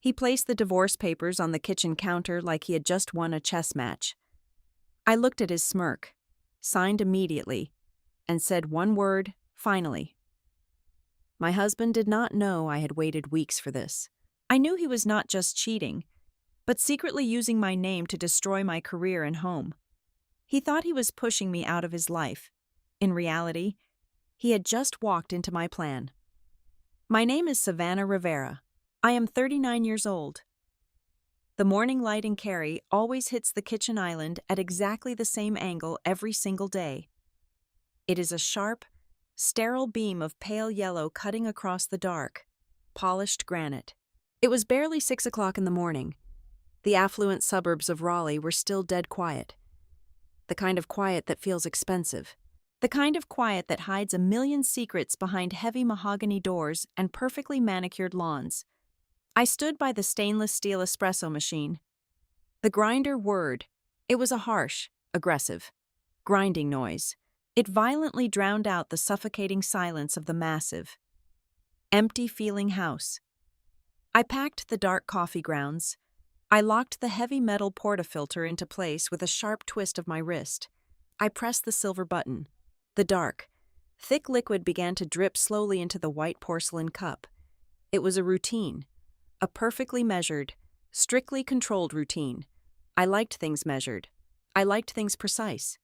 He placed the divorce papers on the kitchen counter like he had just won a chess match. I looked at his smirk, signed immediately, and said one word, finally. My husband did not know I had waited weeks for this. I knew he was not just cheating, but secretly using my name to destroy my career and home. He thought he was pushing me out of his life. In reality, he had just walked into my plan. My name is Savannah Rivera. I am 39 years old. The morning light in Cary always hits the kitchen island at exactly the same angle every single day. It is a sharp, sterile beam of pale yellow cutting across the dark, polished granite. It was barely 6 o'clock in the morning. The affluent suburbs of Raleigh were still dead quiet. The kind of quiet that feels expensive. The kind of quiet that hides a million secrets behind heavy mahogany doors and perfectly manicured lawns. I stood by the stainless steel espresso machine. The grinder whirred. It was a harsh, aggressive, grinding noise. It violently drowned out the suffocating silence of the massive, empty-feeling house. I packed the dark coffee grounds. I locked the heavy metal portafilter into place with a sharp twist of my wrist. I pressed the silver button. The dark, thick liquid began to drip slowly into the white porcelain cup. It was a routine, a perfectly measured, strictly controlled routine. I liked things measured. I liked things precise.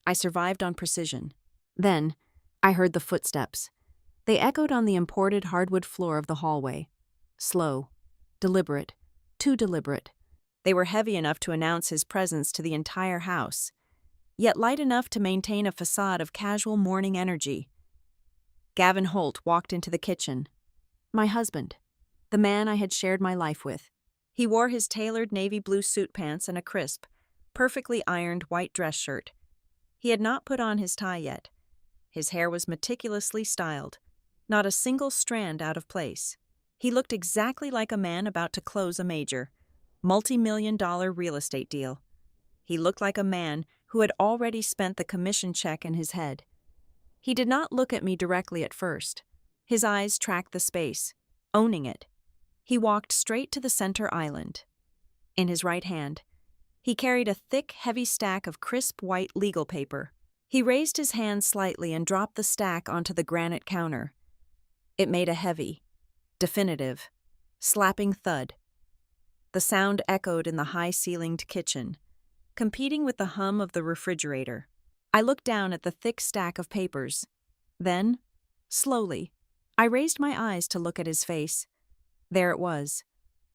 I survived on precision. Then, I heard the footsteps. They echoed on the imported hardwood floor of the hallway. Slow, deliberate, too deliberate. They were heavy enough to announce his presence to the entire house, yet light enough to maintain a facade of casual morning energy. Gavin Holt walked into the kitchen. My husband, the man I had shared my life with. He wore his tailored navy blue suit pants and a crisp, perfectly ironed white dress shirt. He had not put on his tie yet. His hair was meticulously styled, not a single strand out of place. He looked exactly like a man about to close a major, multi-million-dollar real estate deal. He looked like a man who had already spent the commission check in his head. He did not look at me directly at first. His eyes tracked the space, owning it. He walked straight to the center island. In his right hand, he carried a thick, heavy stack of crisp white legal paper. He raised his hand slightly and dropped the stack onto the granite counter. It made a heavy, definitive, slapping thud. The sound echoed in the high-ceilinged kitchen, competing with the hum of the refrigerator. I looked down at the thick stack of papers. Then, slowly, I raised my eyes to look at his face. There it was,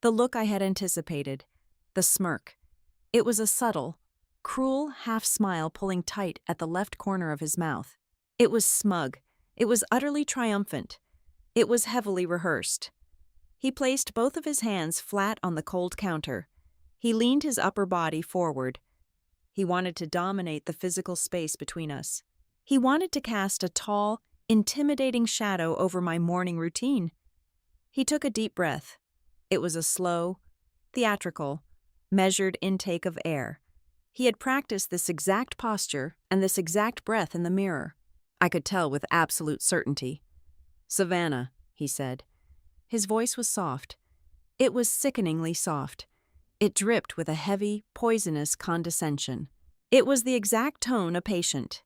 the look I had anticipated, the smirk. It was a subtle, cruel half-smile pulling tight at the left corner of his mouth. It was smug. It was utterly triumphant. It was heavily rehearsed. He placed both of his hands flat on the cold counter. He leaned his upper body forward. He wanted to dominate the physical space between us. He wanted to cast a tall, intimidating shadow over my morning routine. He took a deep breath. It was a slow, theatrical, measured intake of air. He had practiced this exact posture and this exact breath in the mirror. I could tell with absolute certainty. "Savannah," he said. His voice was soft. It was sickeningly soft. It dripped with a heavy, poisonous condescension. It was the exact tone a patient,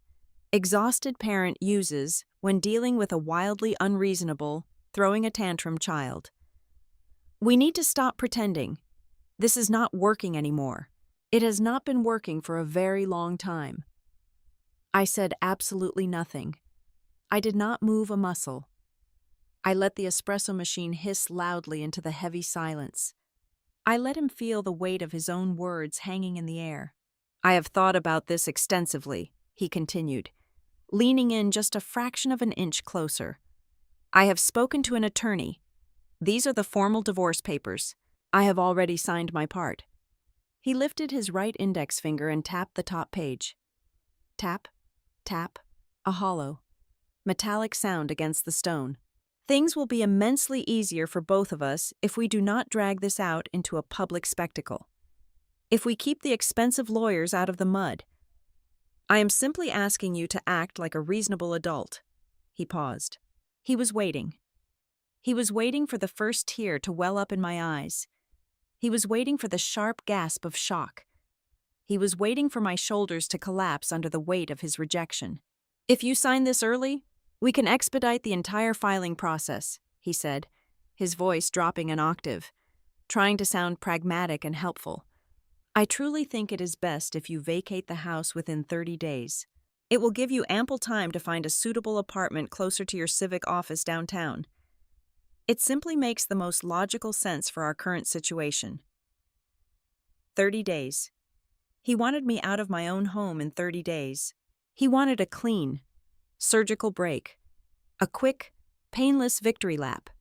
exhausted parent uses when dealing with a wildly unreasonable, throwing a tantrum child. "We need to stop pretending. This is not working anymore. It has not been working for a very long time." I said absolutely nothing. I did not move a muscle. I let the espresso machine hiss loudly into the heavy silence. I let him feel the weight of his own words hanging in the air. "I have thought about this extensively," he continued, leaning in just a fraction of an inch closer. "I have spoken to an attorney. These are the formal divorce papers. I have already signed my part." He lifted his right index finger and tapped the top page. Tap, tap, a hollow, metallic sound against the stone. "Things will be immensely easier for both of us if we do not drag this out into a public spectacle. If we keep the expensive lawyers out of the mud. I am simply asking you to act like a reasonable adult." He paused. He was waiting. He was waiting for the first tear to well up in my eyes. He was waiting for the sharp gasp of shock. He was waiting for my shoulders to collapse under the weight of his rejection. "If you sign this early, we can expedite the entire filing process," he said, his voice dropping an octave, trying to sound pragmatic and helpful. "I truly think it is best if you vacate the house within 30 days. It will give you ample time to find a suitable apartment closer to your civic office downtown. It simply makes the most logical sense for our current situation." 30 days. He wanted me out of my own home in 30 days. He wanted a clean, surgical break, a quick, painless victory lap.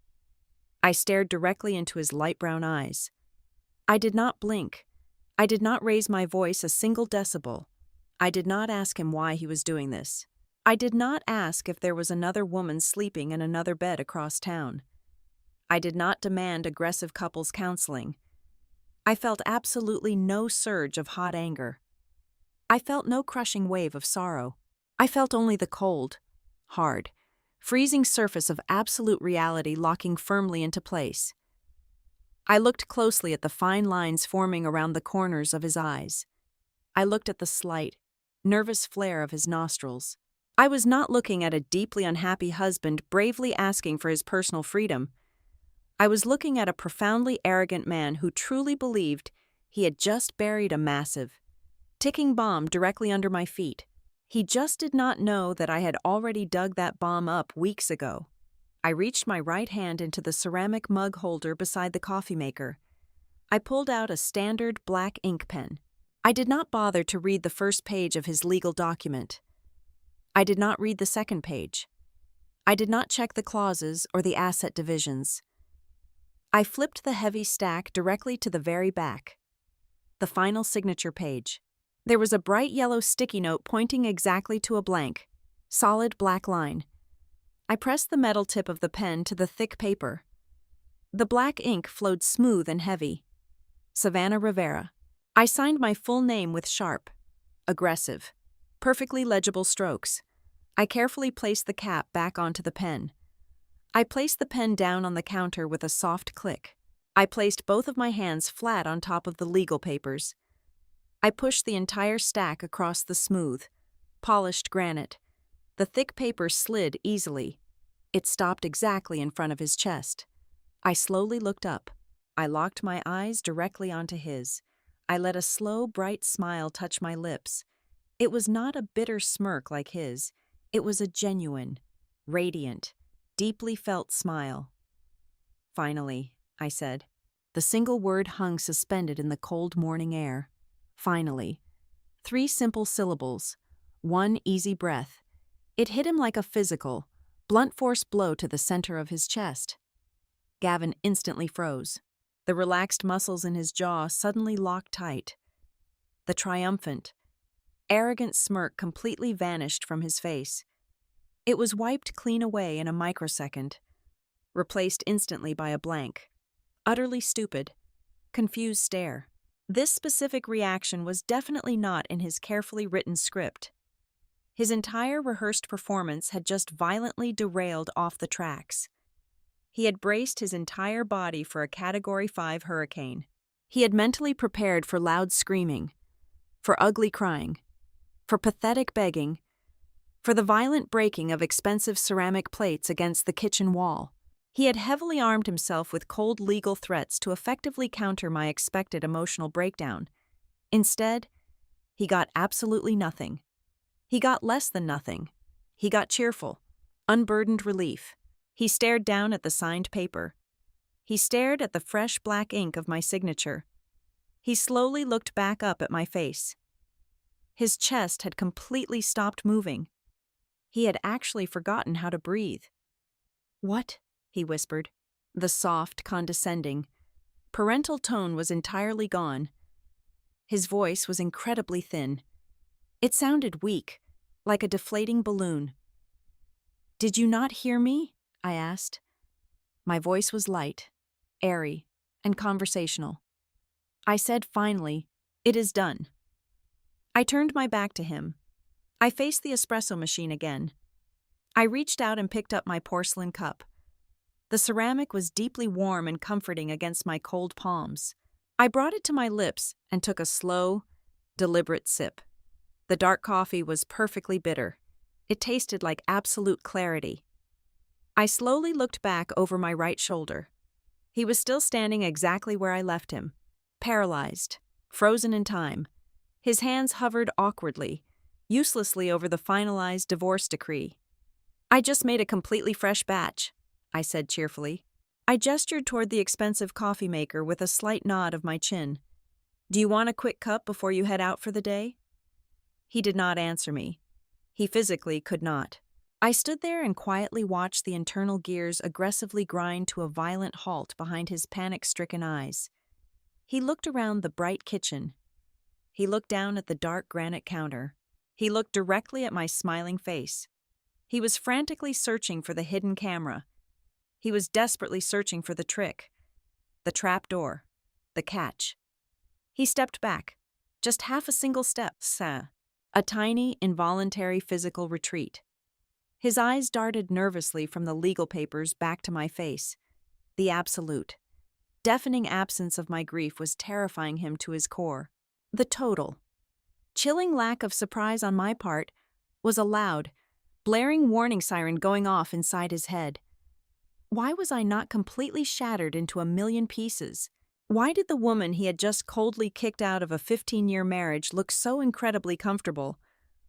I stared directly into his light brown eyes. I did not blink. I did not raise my voice a single decibel. I did not ask him why he was doing this. I did not ask if there was another woman sleeping in another bed across town. I did not demand aggressive couples counseling. I felt absolutely no surge of hot anger. I felt no crushing wave of sorrow. I felt only the cold, hard, freezing surface of absolute reality locking firmly into place. I looked closely at the fine lines forming around the corners of his eyes. I looked at the slight, nervous flare of his nostrils. I was not looking at a deeply unhappy husband bravely asking for his personal freedom. I was looking at a profoundly arrogant man who truly believed he had just buried a massive, ticking bomb directly under my feet. He just did not know that I had already dug that bomb up weeks ago. I reached my right hand into the ceramic mug holder beside the coffee maker. I pulled out a standard black ink pen. I did not bother to read the first page of his legal document. I did not read the second page. I did not check the clauses or the asset divisions. I flipped the heavy stack directly to the very back. The final signature page. There was a bright yellow sticky note pointing exactly to a blank, solid black line. I pressed the metal tip of the pen to the thick paper. The black ink flowed smooth and heavy. Savannah Rivera. I signed my full name with sharp, aggressive, perfectly legible strokes. I carefully placed the cap back onto the pen. I placed the pen down on the counter with a soft click. I placed both of my hands flat on top of the legal papers. I pushed the entire stack across the smooth, polished granite. The thick paper slid easily. It stopped exactly in front of his chest. I slowly looked up. I locked my eyes directly onto his. I let a slow, bright smile touch my lips. It was not a bitter smirk like his. It was a genuine, radiant, deeply felt smile. "Finally," I said. The single word hung suspended in the cold morning air. Finally. 3 simple syllables. 1 easy breath. It hit him like a physical, blunt force blow to the center of his chest. Gavin instantly froze. The relaxed muscles in his jaw suddenly locked tight. The triumphant, arrogant smirk completely vanished from his face. It was wiped clean away in a microsecond, replaced instantly by a blank, utterly stupid, confused stare. This specific reaction was definitely not in his carefully written script. His entire rehearsed performance had just violently derailed off the tracks. He had braced his entire body for a Category 5 hurricane. He had mentally prepared for loud screaming, for ugly crying, for pathetic begging, for the violent breaking of expensive ceramic plates against the kitchen wall. He had heavily armed himself with cold legal threats to effectively counter my expected emotional breakdown. Instead, he got absolutely nothing. He got less than nothing. He got cheerful, unburdened relief. He stared down at the signed paper. He stared at the fresh black ink of my signature. He slowly looked back up at my face. His chest had completely stopped moving. He had actually forgotten how to breathe. "What?" he whispered. The soft, condescending, parental tone was entirely gone. His voice was incredibly thin. It sounded weak, like a deflating balloon. "Did you not hear me?" I asked. My voice was light, airy, and conversational. I said finally, "It is done." I turned my back to him. I faced the espresso machine again. I reached out and picked up my porcelain cup. The ceramic was deeply warm and comforting against my cold palms. I brought it to my lips and took a slow, deliberate sip. The dark coffee was perfectly bitter. It tasted like absolute clarity. I slowly looked back over my right shoulder. He was still standing exactly where I left him, paralyzed, frozen in time. His hands hovered awkwardly, uselessly over the finalized divorce decree. "I just made a completely fresh batch," I said cheerfully. I gestured toward the expensive coffee maker with a slight nod of my chin. "Do you want a quick cup before you head out for the day?" He did not answer me. He physically could not. I stood there and quietly watched the internal gears aggressively grind to a violent halt behind his panic-stricken eyes. He looked around the bright kitchen. He looked down at the dark granite counter. He looked directly at my smiling face. He was frantically searching for the hidden camera. He was desperately searching for the trick, the trap door, the catch. He stepped back, just half a single step, a tiny, involuntary physical retreat. His eyes darted nervously from the legal papers back to my face. The absolute, deafening absence of my grief was terrifying him to his core. The total, chilling lack of surprise on my part was a loud, blaring warning siren going off inside his head. Why was I not completely shattered into a million pieces? Why did the woman he had just coldly kicked out of a 15-year marriage look so incredibly comfortable?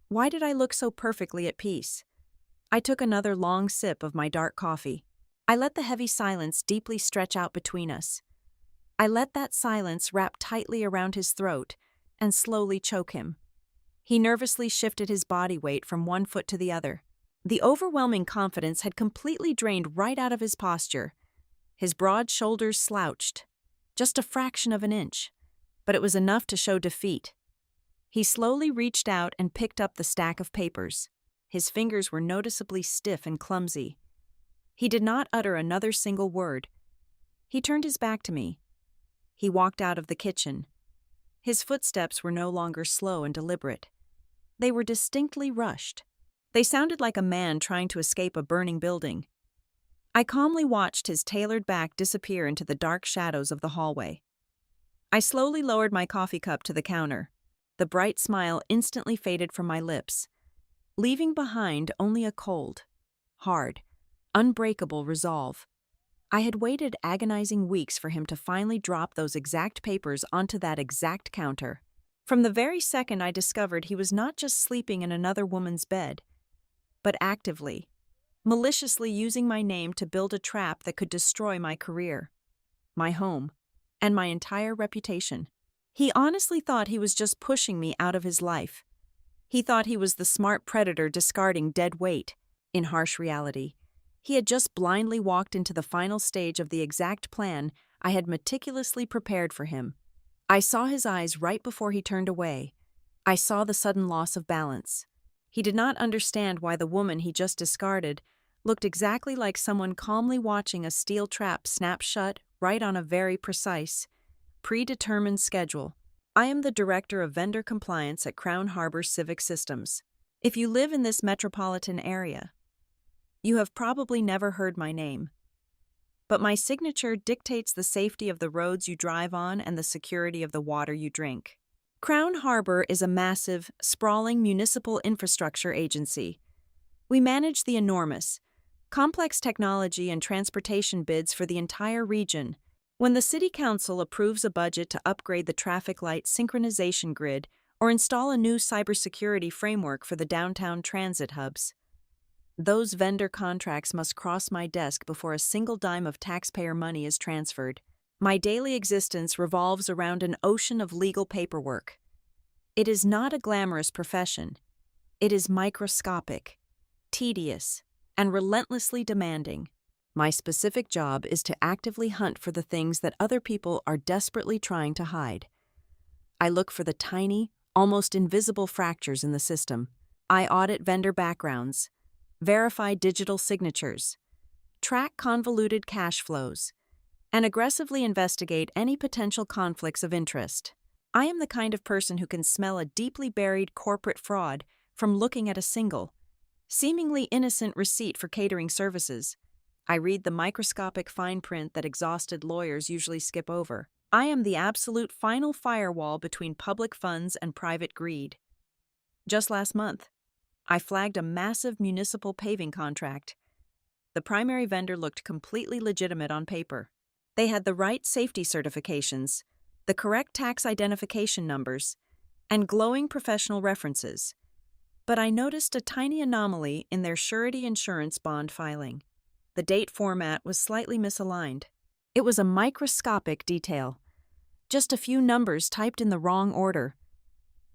Why did I look so perfectly at peace? I took another long sip of my dark coffee. I let the heavy silence deeply stretch out between us. I let that silence wrap tightly around his throat and slowly choke him. He nervously shifted his body weight from one foot to the other. The overwhelming confidence had completely drained right out of his posture. His broad shoulders slouched, just a fraction of an inch, but it was enough to show defeat. He slowly reached out and picked up the stack of papers. His fingers were noticeably stiff and clumsy. He did not utter another single word. He turned his back to me. He walked out of the kitchen. His footsteps were no longer slow and deliberate. They were distinctly rushed. They sounded like a man trying to escape a burning building. I calmly watched his tailored back disappear into the dark shadows of the hallway. I slowly lowered my coffee cup to the counter. The bright smile instantly faded from my lips, leaving behind only a cold, hard, unbreakable resolve. I had waited agonizing weeks for him to finally drop those exact papers onto that exact counter. From the very second I discovered he was not just sleeping in another woman's bed, but actively, maliciously using my name to build a trap that could destroy my career, my home, and my entire reputation. He honestly thought he was just pushing me out of his life. He thought he was the smart predator discarding dead weight. In harsh reality, he had just blindly walked into the final stage of the exact plan I had meticulously prepared for him. I saw his eyes right before he turned away. I saw the sudden loss of balance. He did not understand why the woman he just discarded looked exactly like someone calmly watching a steel trap snap shut right on a very precise, predetermined schedule. I am the Director of Vendor Compliance at Crown Harbor Civic Systems. If you live in this metropolitan area, you have probably never heard my name. But my signature dictates the safety of the roads you drive on and the security of the water you drink. Crown Harbor is a massive, sprawling municipal infrastructure agency. We manage the enormous, complex technology and transportation bids for the entire region. When the City Council approves a budget to upgrade the traffic light synchronization grid or install a new cybersecurity framework for the downtown transit hubs, those vendor contracts must cross my desk before a single dime of taxpayer money is transferred. My daily existence revolves around an ocean of legal paperwork. It is not a glamorous profession. It is microscopic, tedious, and relentlessly demanding. My specific job is to actively hunt for the things that other people are desperately trying to hide. I look for the tiny, almost invisible fractures in the system. I audit vendor backgrounds, verify digital signatures, track convoluted cash flows, and aggressively investigate any potential conflicts of interest. I am the kind of person who can smell a deeply buried corporate fraud from looking at a single, seemingly innocent receipt for catering services. I read the microscopic fine print that exhausted lawyers usually skip over. I am the absolute final firewall between public funds and private greed. Just last month, I flagged a massive municipal paving contract. The primary vendor looked completely legitimate on paper. They had the right safety certifications, the correct tax identification numbers, and glowing professional references. But I noticed a tiny anomaly in their surety insurance bond filing. The date format was slightly misaligned. It was a microscopic detail, just a few numbers typed in the wrong order.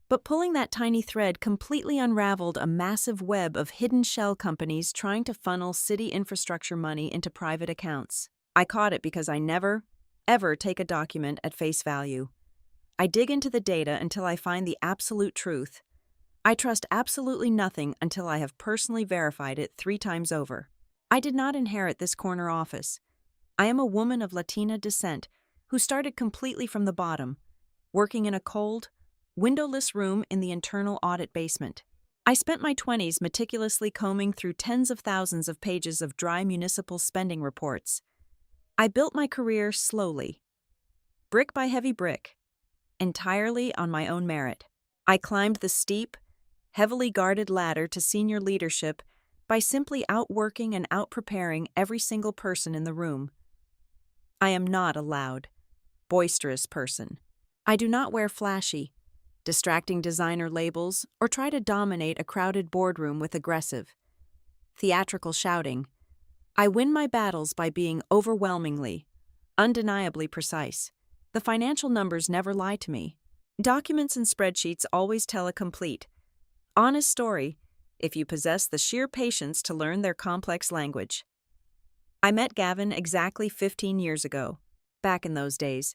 But pulling that tiny thread completely unraveled a massive web of hidden shell companies trying to funnel city infrastructure money into private accounts. I caught it because I never, ever take a document at face value. I dig into the data until I find the absolute truth. I trust absolutely nothing until I have personally verified it 3 times over. I did not inherit this corner office. I am a woman of Latina descent who started completely from the bottom, working in a cold, windowless room in the internal audit basement. I spent my 20s meticulously combing through tens of thousands of pages of dry municipal spending reports. I built my career slowly, brick by heavy brick, entirely on my own merit. I climbed the steep, heavily guarded ladder to senior leadership by simply outworking and outpreparing every single person in the room. I am not a loud, boisterous person. I do not wear flashy, distracting designer labels or try to dominate a crowded boardroom with aggressive, theatrical shouting. I win my battles by being overwhelmingly, undeniably precise. The financial numbers never lie to me. Documents and spreadsheets always tell a complete, honest story if you possess the sheer patience to learn their complex language. I met Gavin exactly 15 years ago. Back in those days,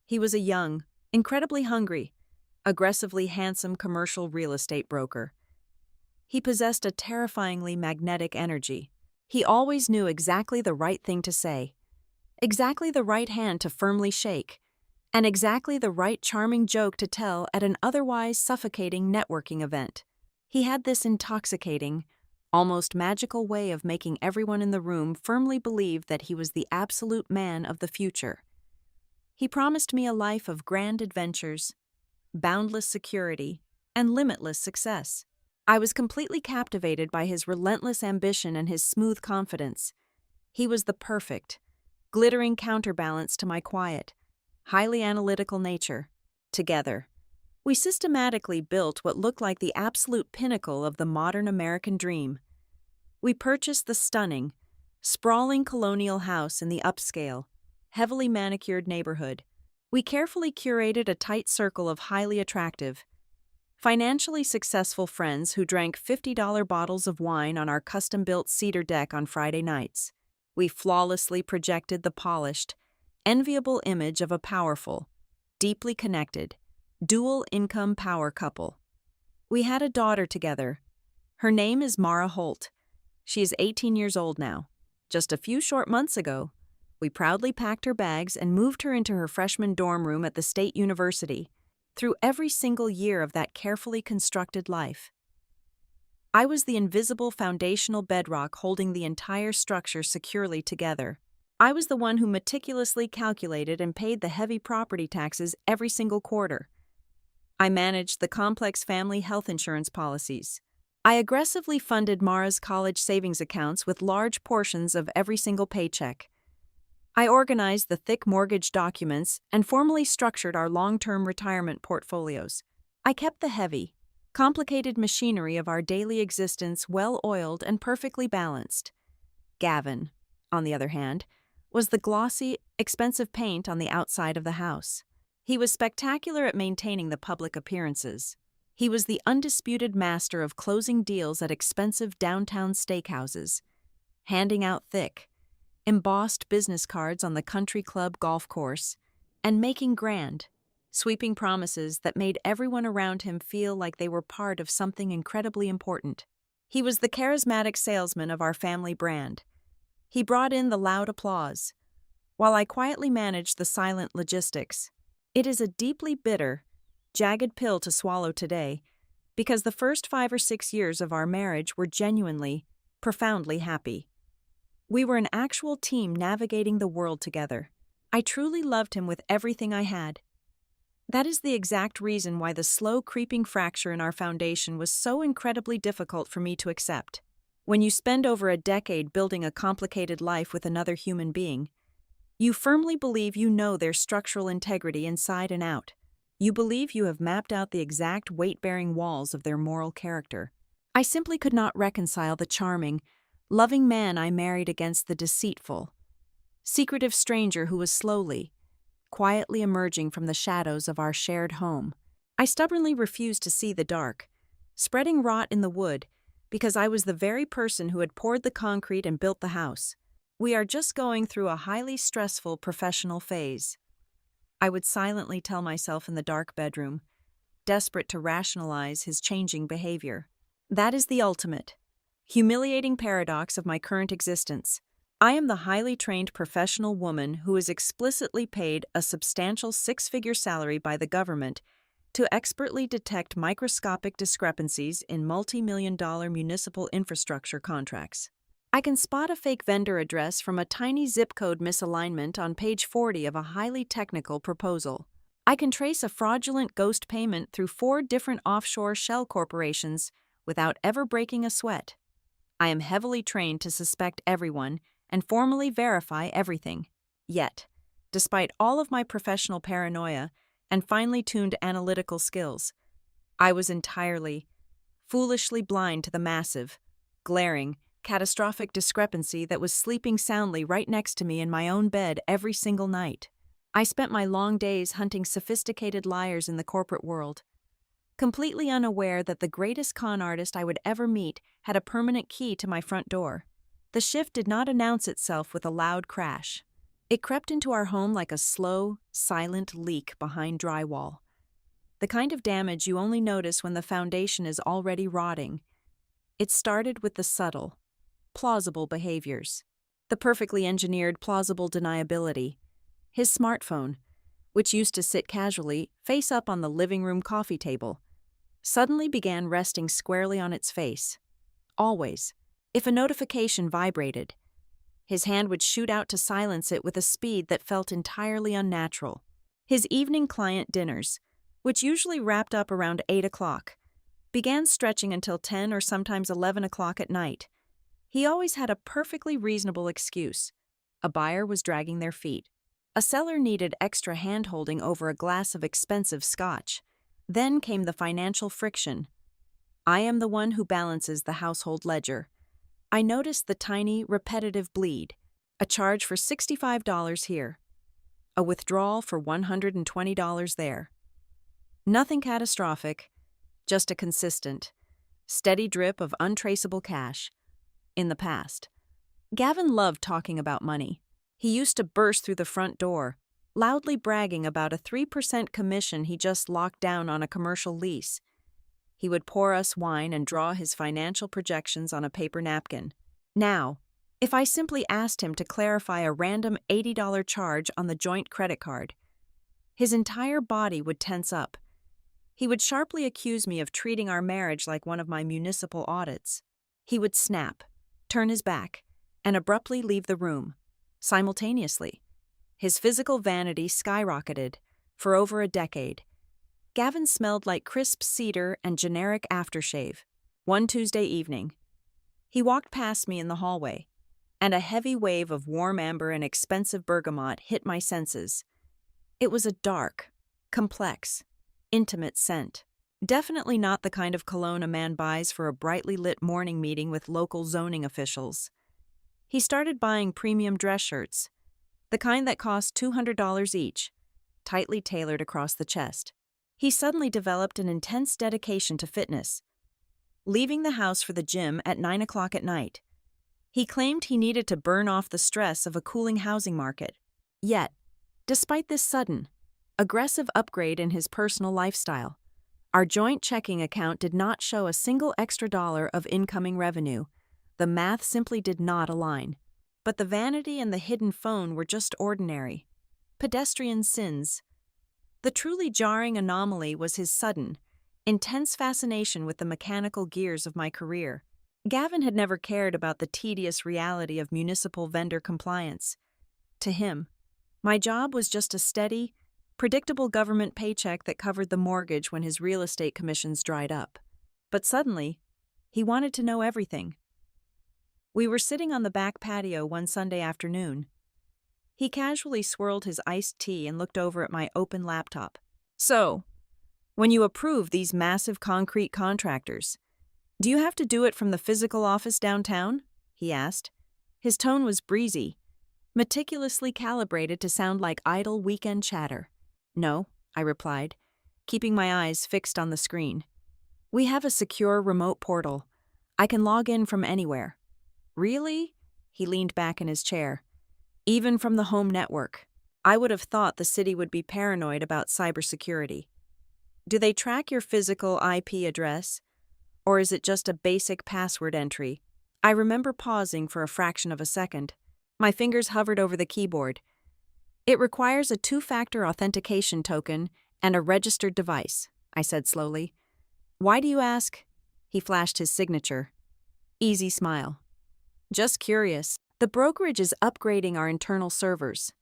he was a young, incredibly hungry, aggressively handsome commercial real estate broker. He possessed a terrifyingly magnetic energy. He always knew exactly the right thing to say, exactly the right hand to firmly shake, and exactly the right charming joke to tell at an otherwise suffocating networking event. He had this intoxicating, almost magical way of making everyone in the room firmly believe that he was the absolute man of the future. He promised me a life of grand adventures, boundless security, and limitless success. I was completely captivated by his relentless ambition and his smooth confidence. He was the perfect, glittering counterbalance to my quiet, highly analytical nature. Together, we systematically built what looked like the absolute pinnacle of the modern American dream. We purchased the stunning, sprawling colonial house in the upscale, heavily manicured neighborhood. We carefully curated a tight circle of highly attractive, financially successful friends who drank $50 bottles of wine on our custom-built cedar deck on Friday nights. We flawlessly projected the polished, enviable image of a powerful, deeply connected, dual-income power couple. We had a daughter together. Her name is Mara Holt. She is 18 years old now. Just a few short months ago, we proudly packed her bags and moved her into her freshman dorm room at the State University. Through every single year of that carefully constructed life, I was the invisible foundational bedrock holding the entire structure securely together. I was the one who meticulously calculated and paid the heavy property taxes every single quarter. I managed the complex family health insurance policies. I aggressively funded Mara's college savings accounts with large portions of every single paycheck. I organized the thick mortgage documents and formally structured our long-term retirement portfolios. I kept the heavy, complicated machinery of our daily existence well-oiled and perfectly balanced. Gavin, on the other hand, was the glossy, expensive paint on the outside of the house. He was spectacular at maintaining the public appearances. He was the undisputed master of closing deals at expensive downtown steakhouses, handing out thick, embossed business cards on the country club golf course, and making grand, sweeping promises that made everyone around him feel like they were part of something incredibly important. He was the charismatic salesman of our family brand. He brought in the loud applause, while I quietly managed the silent logistics. It is a deeply bitter, jagged pill to swallow today, because the first 5 or 6 years of our marriage were genuinely, profoundly happy. We were an actual team navigating the world together. I truly loved him with everything I had. That is the exact reason why the slow creeping fracture in our foundation was so incredibly difficult for me to accept. When you spend over a decade building a complicated life with another human being, you firmly believe you know their structural integrity inside and out. You believe you have mapped out the exact weight-bearing walls of their moral character. I simply could not reconcile the charming, loving man I married against the deceitful, secretive stranger who was slowly, quietly emerging from the shadows of our shared home. I stubbornly refused to see the dark, spreading rot in the wood, because I was the very person who had poured the concrete and built the house. We are just going through a highly stressful professional phase. I would silently tell myself in the dark bedroom, desperate to rationalize his changing behavior. That is the ultimate, humiliating paradox of my current existence. I am the highly trained professional woman who is explicitly paid a substantial six-figure salary by the government to expertly detect microscopic discrepancies in multi-million-dollar municipal infrastructure contracts. I can spot a fake vendor address from a tiny zip code misalignment on page 40 of a highly technical proposal. I can trace a fraudulent ghost payment through 4 different offshore shell corporations without ever breaking a sweat. I am heavily trained to suspect everyone and formally verify everything. Yet, despite all of my professional paranoia and finely tuned analytical skills, I was entirely, foolishly blind to the massive, glaring, catastrophic discrepancy that was sleeping soundly right next to me in my own bed every single night. I spent my long days hunting sophisticated liars in the corporate world, completely unaware that the greatest con artist I would ever meet had a permanent key to my front door. The shift did not announce itself with a loud crash. It crept into our home like a slow, silent leak behind drywall. The kind of damage you only notice when the foundation is already rotting. It started with the subtle, plausible behaviors. The perfectly engineered plausible deniability. His smartphone, which used to sit casually, face up on the living room coffee table, suddenly began resting squarely on its face. Always. If a notification vibrated, his hand would shoot out to silence it with a speed that felt entirely unnatural. His evening client dinners, which usually wrapped up around 8 o'clock, began stretching until 10 or sometimes 11 o'clock at night. He always had a perfectly reasonable excuse. A buyer was dragging their feet. A seller needed extra hand-holding over a glass of expensive scotch. Then came the financial friction. I am the one who balances the household ledger. I noticed the tiny, repetitive bleed, a charge for $65 here, a withdrawal for $120 there. Nothing catastrophic, just a consistent, steady drip of untraceable cash. In the past, Gavin loved talking about money. He used to burst through the front door, loudly bragging about a 3% commission he just locked down on a commercial lease. He would pour us wine and draw his financial projections on a paper napkin. Now, if I simply asked him to clarify a random $80 charge on the joint credit card, his entire body would tense up. He would sharply accuse me of treating our marriage like one of my municipal audits. He would snap, turn his back, and abruptly leave the room, simultaneously. His physical vanity skyrocketed for over a decade. Gavin smelled like crisp cedar and generic aftershave. One Tuesday evening, he walked past me in the hallway, and a heavy wave of warm amber and expensive bergamot hit my senses. It was a dark, complex, intimate scent. Definitely not the kind of cologne a man buys for a brightly lit morning meeting with local zoning officials. He started buying premium dress shirts, the kind that cost $200 each, tightly tailored across the chest. He suddenly developed an intense dedication to fitness, leaving the house for the gym at 9 o'clock at night. He claimed he needed to burn off the stress of a cooling housing market. Yet, despite this sudden, aggressive upgrade in his personal lifestyle, our joint checking account did not show a single extra dollar of incoming revenue. The math simply did not align. But the vanity and the hidden phone were just ordinary, pedestrian sins. The truly jarring anomaly was his sudden, intense fascination with the mechanical gears of my career. Gavin had never cared about the tedious reality of municipal vendor compliance. To him, My job was just a steady, predictable government paycheck that covered the mortgage when his real estate commissions dried up. But suddenly, he wanted to know everything. We were sitting on the back patio one Sunday afternoon. He casually swirled his iced tea and looked over at my open laptop. "So, when you approve these massive concrete contractors, do you have to do it from the physical office downtown?" he asked. His tone was breezy, meticulously calibrated to sound like idle weekend chatter. "No," I replied, keeping my eyes fixed on the screen. "We have a secure remote portal. I can log in from anywhere." "Really?" He leaned back in his chair. "Even from the home network. I would have thought the city would be paranoid about cybersecurity. Do they track your physical IP address? Or is it just a basic password entry?" I remember pausing for a fraction of a second. My fingers hovered over the keyboard. "It requires a two-factor authentication token and a registered device," I said slowly. "Why do you ask?" He flashed his signature. Easy smile. "Just curious. The brokerage is upgrading our internal servers,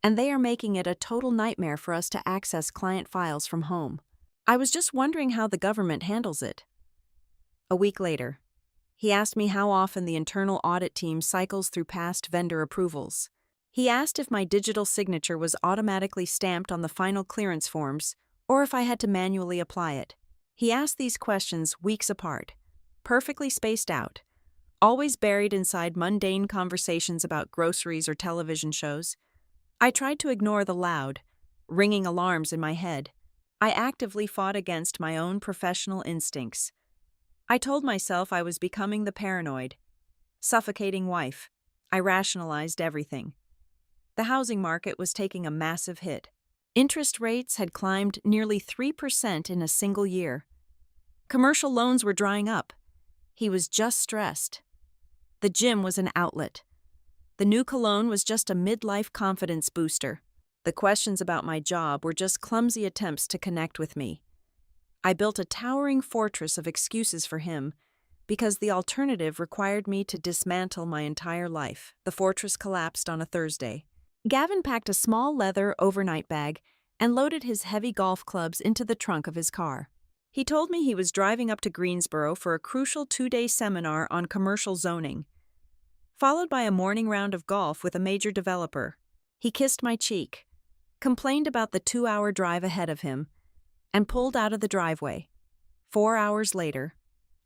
and they are making it a total nightmare for us to access client files from home. I was just wondering how the government handles it." A week later, he asked me how often the internal audit team cycles through past vendor approvals. He asked if my digital signature was automatically stamped on the final clearance forms or if I had to manually apply it. He asked these questions weeks apart, perfectly spaced out, always buried inside mundane conversations about groceries or television shows. I tried to ignore the loud, ringing alarms in my head. I actively fought against my own professional instincts. I told myself I was becoming the paranoid, suffocating wife. I rationalized everything. The housing market was taking a massive hit. Interest rates had climbed nearly 3% in a single year. Commercial loans were drying up. He was just stressed. The gym was an outlet. The new cologne was just a midlife confidence booster. The questions about my job were just clumsy attempts to connect with me. I built a towering fortress of excuses for him because the alternative required me to dismantle my entire life. The fortress collapsed on a Thursday. Gavin packed a small leather overnight bag and loaded his heavy golf clubs into the trunk of his car. He told me he was driving up to Greensboro for a crucial 2-day seminar on commercial zoning, followed by a morning round of golf with a major developer. He kissed my cheek, complained about the 2-hour drive ahead of him, and pulled out of the driveway. 4 hours later,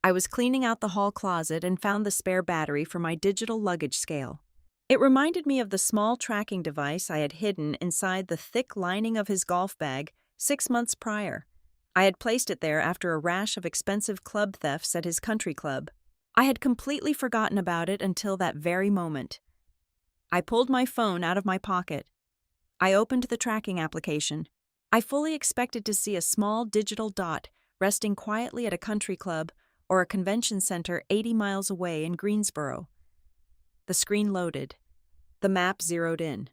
I was cleaning out the hall closet and found the spare battery for my digital luggage scale. It reminded me of the small tracking device I had hidden inside the thick lining of his golf bag 6 months prior. I had placed it there after a rash of expensive club thefts at his country club. I had completely forgotten about it until that very moment. I pulled my phone out of my pocket. I opened the tracking application. I fully expected to see a small digital dot resting quietly at a country club or a convention center 80 miles away in Greensboro. The screen loaded. The map zeroed in.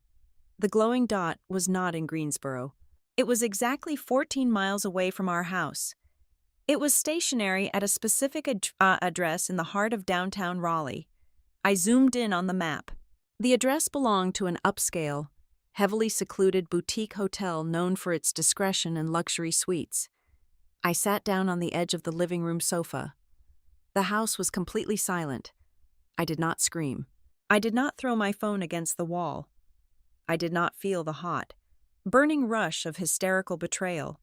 The glowing dot was not in Greensboro. It was exactly 14 miles away from our house. It was stationary at a specific address in the heart of downtown Raleigh. I zoomed in on the map. The address belonged to an upscale, heavily secluded boutique hotel known for its discretion and luxury suites. I sat down on the edge of the living room sofa. The house was completely silent. I did not scream. I did not throw my phone against the wall. I did not feel the hot, burning rush of hysterical betrayal.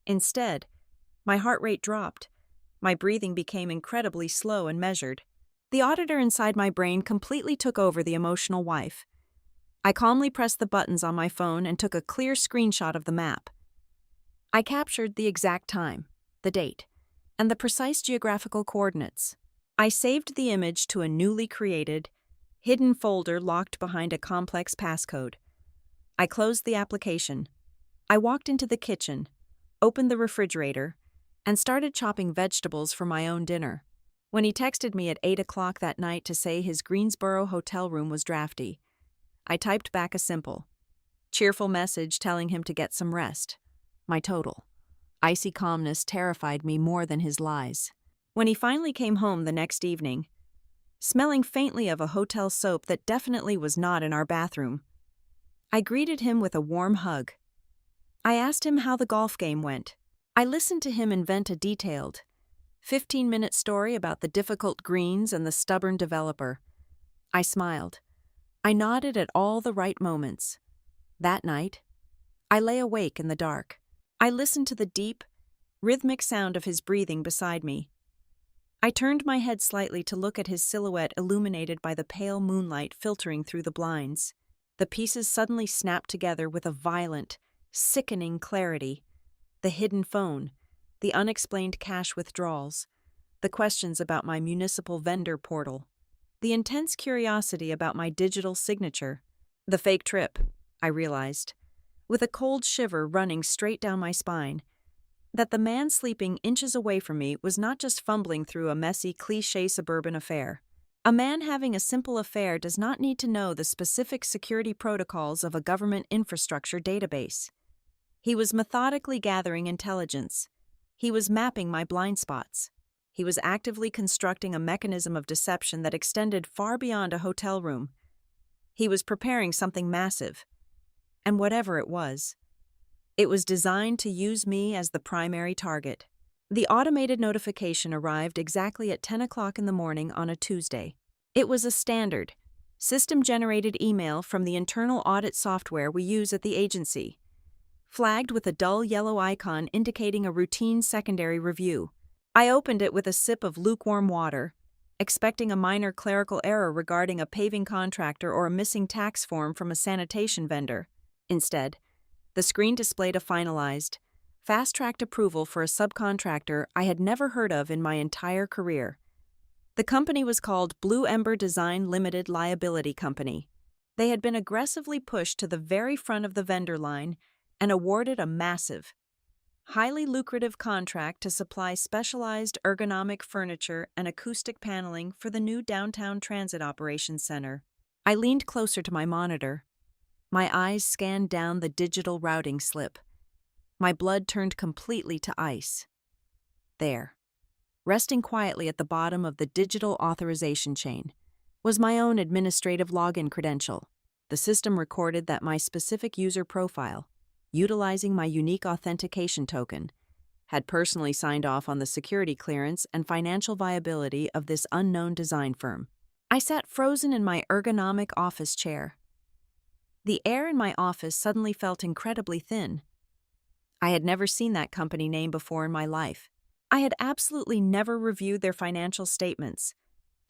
Instead, my heart rate dropped. My breathing became incredibly slow and measured. The auditor inside my brain completely took over the emotional wife. I calmly pressed the buttons on my phone and took a clear screenshot of the map. I captured the exact time, the date, and the precise geographical coordinates. I saved the image to a newly created, hidden folder locked behind a complex passcode. I closed the application. I walked into the kitchen, opened the refrigerator, and started chopping vegetables for my own dinner. When he texted me at 8 o'clock that night to say his Greensboro hotel room was drafty, I typed back a simple, cheerful message telling him to get some rest. My total icy calmness terrified me more than his lies. When he finally came home the next evening, smelling faintly of a hotel soap that definitely was not in our bathroom, I greeted him with a warm hug. I asked him how the golf game went. I listened to him invent a detailed, 15-minute story about the difficult greens and the stubborn developer. I smiled. I nodded at all the right moments. That night, I lay awake in the dark. I listened to the deep, rhythmic sound of his breathing beside me. I turned my head slightly to look at his silhouette illuminated by the pale moonlight filtering through the blinds. The pieces suddenly snapped together with a violent, sickening clarity. The hidden phone, the unexplained cash withdrawals, the questions about my municipal vendor portal, the intense curiosity about my digital signature, the fake trip, I realized, with a cold shiver running straight down my spine, that the man sleeping inches away from me was not just fumbling through a messy, cliché suburban affair. A man having a simple affair does not need to know the specific security protocols of a government infrastructure database. He was methodically gathering intelligence. He was mapping my blind spots. He was actively constructing a mechanism of deception that extended far beyond a hotel room. He was preparing something massive. And whatever it was designed to use me as the primary target. The automated notification arrived exactly at 10 o'clock in the morning on a Tuesday. It was a standard, system-generated email from the internal audit software we use at the agency, flagged with a dull yellow icon indicating a routine secondary review. I opened it with a sip of lukewarm water, expecting a minor clerical error regarding a paving contractor or a missing tax form from a sanitation vendor. Instead, the screen displayed a finalized, fast-tracked approval for a subcontractor I had never heard of in my entire career. The company was called Blue Ember Design Limited Liability Company. They had been aggressively pushed to the very front of the vendor line and awarded a massive, highly lucrative contract to supply specialized ergonomic furniture and acoustic paneling for the new downtown transit operations center. I leaned closer to my monitor. My eyes scanned down the digital routing slip. My blood turned completely to ice. There, resting quietly at the bottom of the digital authorization chain, was my own administrative login credential. The system recorded that my specific user profile, utilizing my unique authentication token, had personally signed off on the security clearance and financial viability of this unknown design firm. I sat frozen in my ergonomic office chair. The air in my office suddenly felt incredibly thin. I had never seen that company name before in my life. I had absolutely never reviewed their financial statements,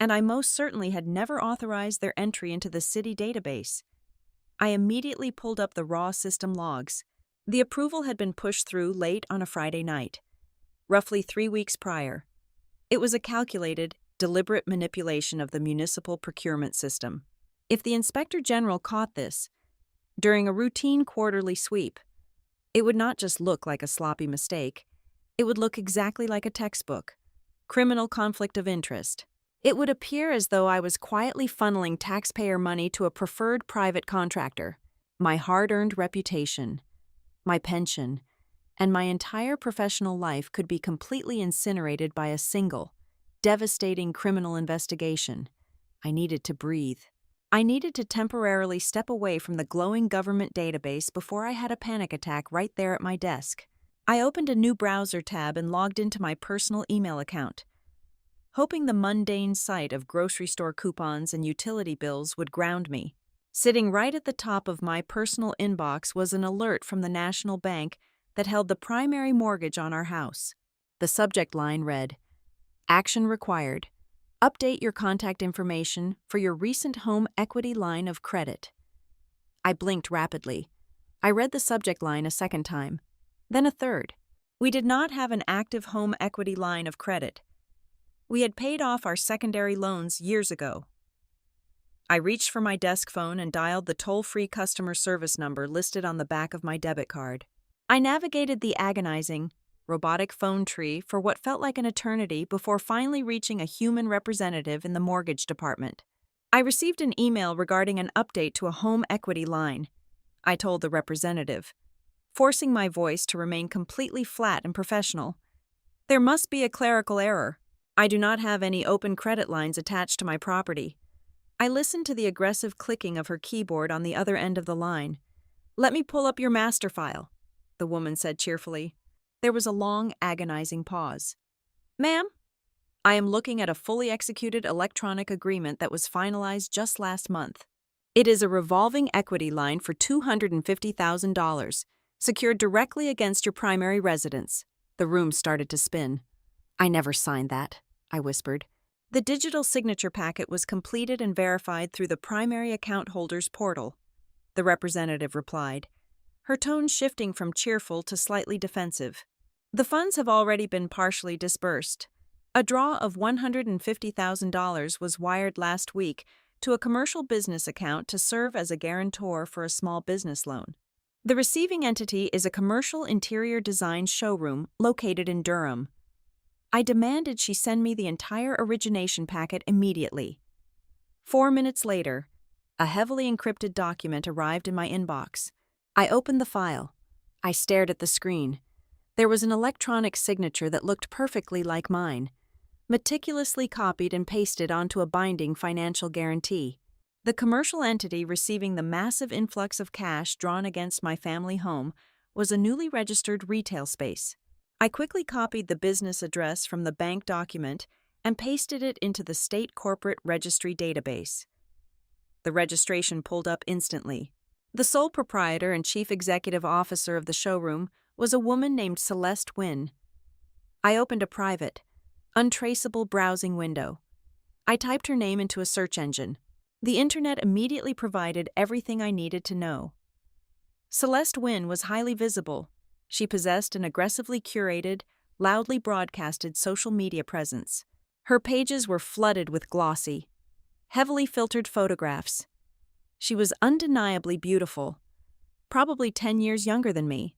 and I most certainly had never authorized their entry into the city database. I immediately pulled up the raw system logs. The approval had been pushed through late on a Friday night, roughly 3 weeks prior. It was a calculated, deliberate manipulation of the municipal procurement system. If the Inspector General caught this, during a routine quarterly sweep, it would not just look like a sloppy mistake, it would look exactly like a textbook, criminal conflict of interest. It would appear as though I was quietly funneling taxpayer money to a preferred private contractor. My hard-earned reputation, my pension, and my entire professional life could be completely incinerated by a single, devastating criminal investigation. I needed to breathe. I needed to temporarily step away from the glowing government database before I had a panic attack right there at my desk. I opened a new browser tab and logged into my personal email account, hoping the mundane sight of grocery store coupons and utility bills would ground me. Sitting right at the top of my personal inbox was an alert from the national bank that held the primary mortgage on our house. The subject line read, "Action required. Update your contact information for your recent home equity line of credit." I blinked rapidly. I read the subject line a second time, then a third. We did not have an active home equity line of credit. We had paid off our secondary loans years ago. I reached for my desk phone and dialed the toll-free customer service number listed on the back of my debit card. I navigated the agonizing, robotic phone tree for what felt like an eternity before finally reaching a human representative in the mortgage department. I received an email regarding an update to a home equity line, I told the representative, forcing my voice to remain completely flat and professional. There must be a clerical error. I do not have any open credit lines attached to my property. I listened to the aggressive clicking of her keyboard on the other end of the line. Let me pull up your master file, the woman said cheerfully. There was a long, agonizing pause. Ma'am? I am looking at a fully executed electronic agreement that was finalized just last month. It is a revolving equity line for $250,000, secured directly against your primary residence. The room started to spin. I never signed that, I whispered. The digital signature packet was completed and verified through the primary account holder's portal, the representative replied, her tone shifting from cheerful to slightly defensive. The funds have already been partially disbursed. A draw of $150,000 was wired last week to a commercial business account to serve as a guarantor for a small business loan. The receiving entity is a commercial interior design showroom located in Durham. I demanded she send me the entire origination packet immediately. 4 minutes later, a heavily encrypted document arrived in my inbox. I opened the file. I stared at the screen. There was an electronic signature that looked perfectly like mine, meticulously copied and pasted onto a binding financial guarantee. The commercial entity receiving the massive influx of cash drawn against my family home was a newly registered retail space. I quickly copied the business address from the bank document and pasted it into the state corporate registry database. The registration pulled up instantly. The sole proprietor and chief executive officer of the showroom was a woman named Celeste Wynn. I opened a private, untraceable browsing window. I typed her name into a search engine. The internet immediately provided everything I needed to know. Celeste Wynn was highly visible. She possessed an aggressively curated, loudly broadcasted social media presence. Her pages were flooded with glossy, heavily filtered photographs. She was undeniably beautiful, probably 10 years younger than me,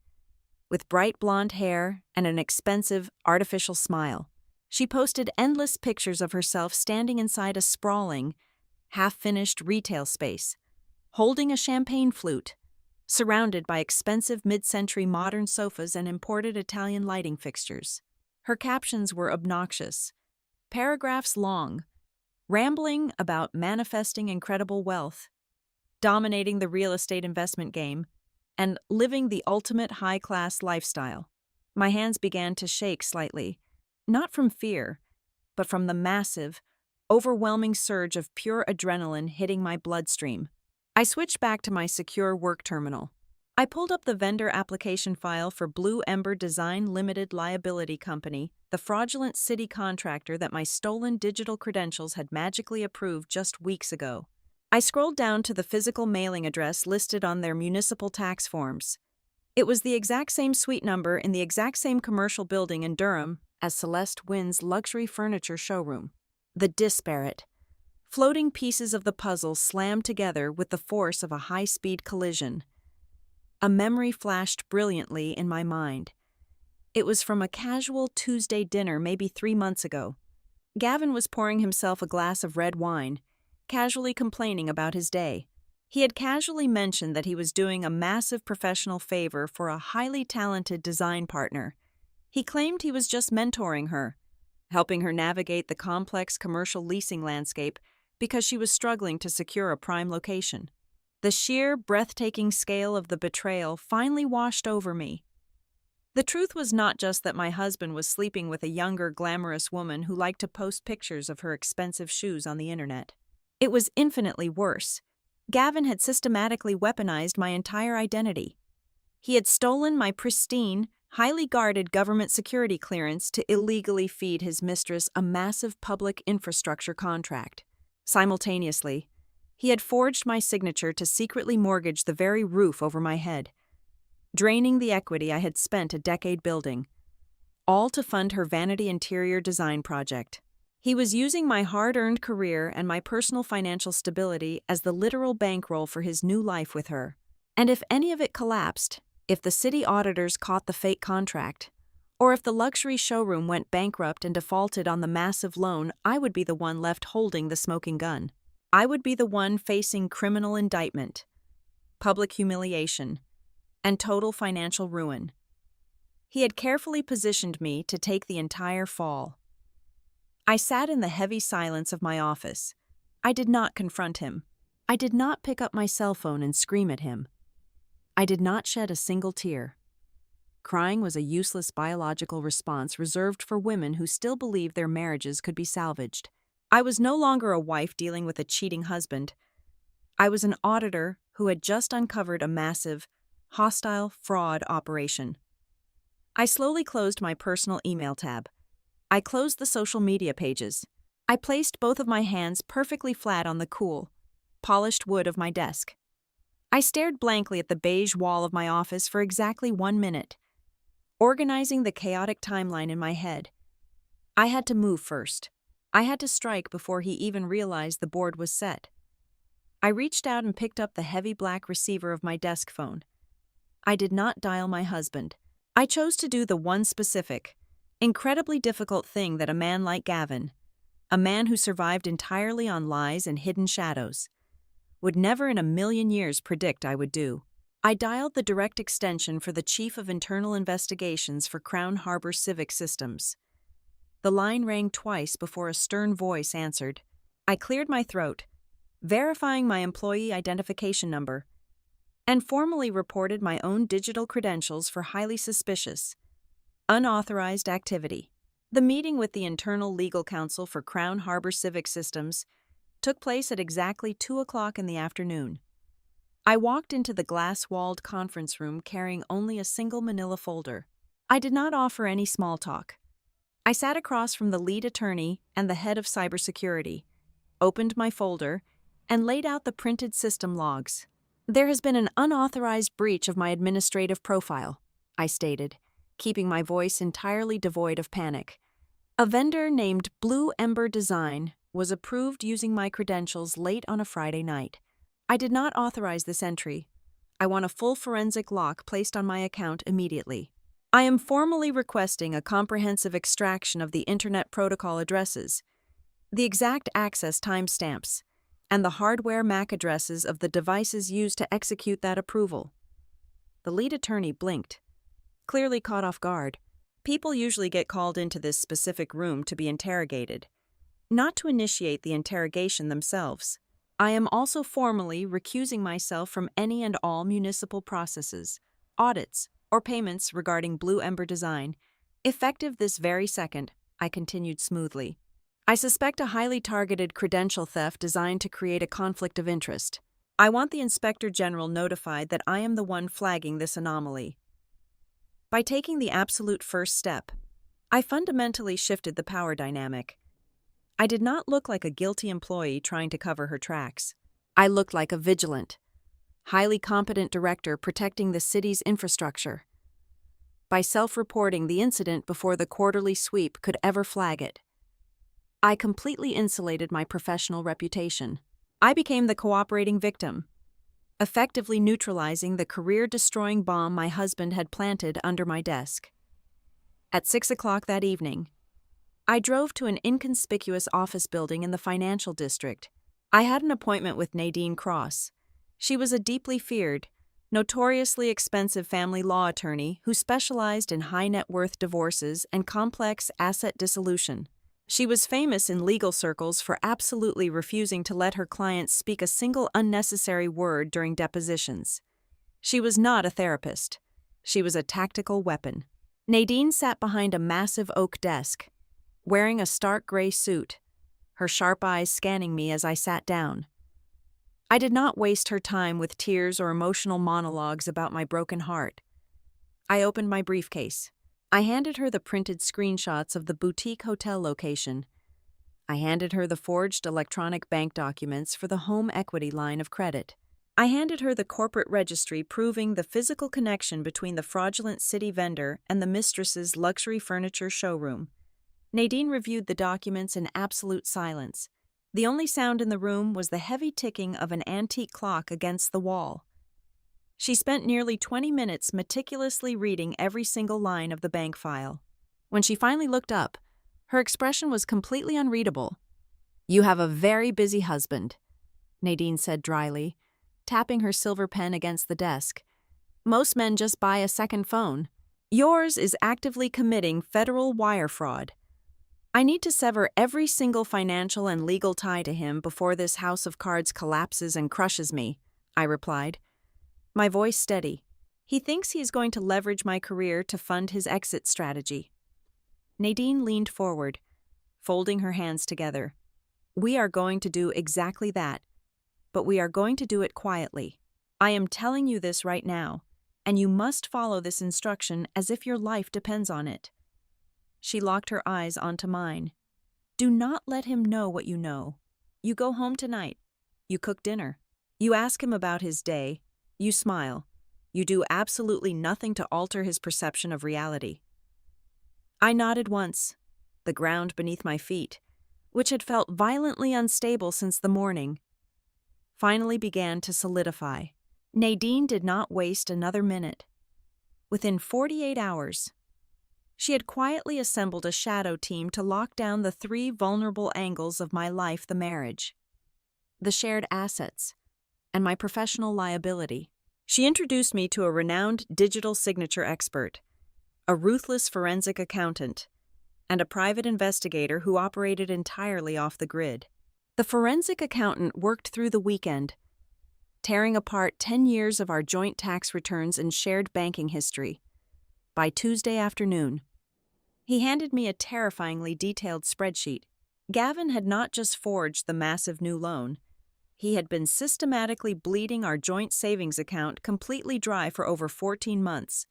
with bright blonde hair and an expensive, artificial smile. She posted endless pictures of herself standing inside a sprawling, half-finished retail space, holding a champagne flute, surrounded by expensive mid-century modern sofas and imported Italian lighting fixtures. Her captions were obnoxious, paragraphs long, rambling about manifesting incredible wealth, dominating the real estate investment game, and living the ultimate high-class lifestyle. My hands began to shake slightly, not from fear, but from the massive, overwhelming surge of pure adrenaline hitting my bloodstream. I switched back to my secure work terminal. I pulled up the vendor application file for Blue Ember Design Limited Liability Company, the fraudulent city contractor that my stolen digital credentials had magically approved just weeks ago. I scrolled down to the physical mailing address listed on their municipal tax forms. It was the exact same suite number in the exact same commercial building in Durham as Celeste Wynn's luxury furniture showroom. The disparate, floating pieces of the puzzle slammed together with the force of a high-speed collision. A memory flashed brilliantly in my mind. It was from a casual Tuesday dinner maybe 3 months ago. Gavin was pouring himself a glass of red wine, casually complaining about his day. He had casually mentioned that he was doing a massive professional favor for a highly talented design partner. He claimed he was just mentoring her, helping her navigate the complex commercial leasing landscape because she was struggling to secure a prime location. The sheer, breathtaking scale of the betrayal finally washed over me. The truth was not just that my husband was sleeping with a younger, glamorous woman who liked to post pictures of her expensive shoes on the internet. It was infinitely worse. Gavin had systematically weaponized my entire identity. He had stolen my pristine, highly guarded government security clearance to illegally feed his mistress a massive public infrastructure contract. Simultaneously, he had forged my signature to secretly mortgage the very roof over my head, draining the equity I had spent a decade building, all to fund her vanity interior design project. He was using my hard-earned career and my personal financial stability as the literal bankroll for his new life with her. And if any of it collapsed, if the city auditors caught the fake contract, or if the luxury showroom went bankrupt and defaulted on the massive loan, I would be the one left holding the smoking gun. I would be the one facing criminal indictment, public humiliation, and total financial ruin. He had carefully positioned me to take the entire fall. I sat in the heavy silence of my office. I did not confront him. I did not pick up my cell phone and scream at him. I did not shed a single tear. Crying was a useless biological response reserved for women who still believed their marriages could be salvaged. I was no longer a wife dealing with a cheating husband. I was an auditor who had just uncovered a massive, hostile fraud operation. I slowly closed my personal email tab. I closed the social media pages. I placed both of my hands perfectly flat on the cool, polished wood of my desk. I stared blankly at the beige wall of my office for exactly 1 minute, organizing the chaotic timeline in my head. I had to move first. I had to strike before he even realized the board was set. I reached out and picked up the heavy black receiver of my desk phone. I did not dial my husband. I chose to do the one specific, incredibly difficult thing that a man like Gavin, a man who survived entirely on lies and hidden shadows, would never in a million years predict I would do. I dialed the direct extension for the Chief of Internal Investigations for Crown Harbor Civic Systems. The line rang twice before a stern voice answered. I cleared my throat, verifying my employee identification number, and formally reported my own digital credentials for highly suspicious, unauthorized activity. The meeting with the internal legal counsel for Crown Harbor Civic Systems took place at exactly 2 o'clock in the afternoon. I walked into the glass-walled conference room carrying only a single manila folder. I did not offer any small talk. I sat across from the lead attorney and the head of cybersecurity, opened my folder, and laid out the printed system logs. There has been an unauthorized breach of my administrative profile, I stated, keeping my voice entirely devoid of panic. A vendor named Blue Ember Design was approved using my credentials late on a Friday night. I did not authorize this entry. I want a full forensic lock placed on my account immediately. I am formally requesting a comprehensive extraction of the Internet Protocol addresses, the exact access timestamps, and the hardware MAC addresses of the devices used to execute that approval. The lead attorney blinked, clearly caught off guard. People usually get called into this specific room to be interrogated, not to initiate the interrogation themselves. I am also formally recusing myself from any and all municipal processes, audits, or payments regarding Blue Ember Design, effective this very second, I continued smoothly. I suspect a highly targeted credential theft designed to create a conflict of interest. I want the Inspector General notified that I am the one flagging this anomaly. By taking the absolute first step, I fundamentally shifted the power dynamic. I did not look like a guilty employee trying to cover her tracks. I looked like a vigilant, highly competent director protecting the city's infrastructure. By self-reporting the incident before the quarterly sweep could ever flag it, I completely insulated my professional reputation. I became the cooperating victim, effectively neutralizing the career-destroying bomb my husband had planted under my desk. At 6 o'clock that evening, I drove to an inconspicuous office building in the financial district. I had an appointment with Nadine Cross. She was a deeply feared, notoriously expensive family law attorney who specialized in high-net-worth divorces and complex asset dissolution. She was famous in legal circles for absolutely refusing to let her clients speak a single unnecessary word during depositions. She was not a therapist. She was a tactical weapon. Nadine sat behind a massive oak desk, wearing a stark gray suit, her sharp eyes scanning me as I sat down. I did not waste her time with tears or emotional monologues about my broken heart. I opened my briefcase. I handed her the printed screenshots of the boutique hotel location. I handed her the forged electronic bank documents for the home equity line of credit. I handed her the corporate registry proving the physical connection between the fraudulent city vendor and the mistress's luxury furniture showroom. Nadine reviewed the documents in absolute silence. The only sound in the room was the heavy ticking of an antique clock against the wall. She spent nearly 20 minutes meticulously reading every single line of the bank file. When she finally looked up, her expression was completely unreadable. "You have a very busy husband," Nadine said dryly, tapping her silver pen against the desk. "Most men just buy a second phone. Yours is actively committing federal wire fraud. I need to sever every single financial and legal tie to him before this house of cards collapses and crushes me," I replied, my voice steady, He thinks he is going to leverage my career to fund his exit strategy. Nadine leaned forward, folding her hands together. We are going to do exactly that, but we are going to do it quietly. I am telling you this right now, and you must follow this instruction as if your life depends on it. She locked her eyes onto mine. Do not let him know what you know. You go home tonight. You cook dinner. You ask him about his day. You smile. You do absolutely nothing to alter his perception of reality. I nodded once. The ground beneath my feet, which had felt violently unstable since the morning, finally began to solidify. Nadine did not waste another minute. Within 48 hours, she had quietly assembled a shadow team to lock down the 3 vulnerable angles of my life: the marriage, the shared assets, and my professional liability. She introduced me to a renowned digital signature expert, a ruthless forensic accountant, and a private investigator who operated entirely off the grid. The forensic accountant worked through the weekend, tearing apart 10 years of our joint tax returns and shared banking history. By Tuesday afternoon, he handed me a terrifyingly detailed spreadsheet. Gavin had not just forged the massive new loan, he had been systematically bleeding our joint savings account completely dry for over 14 months.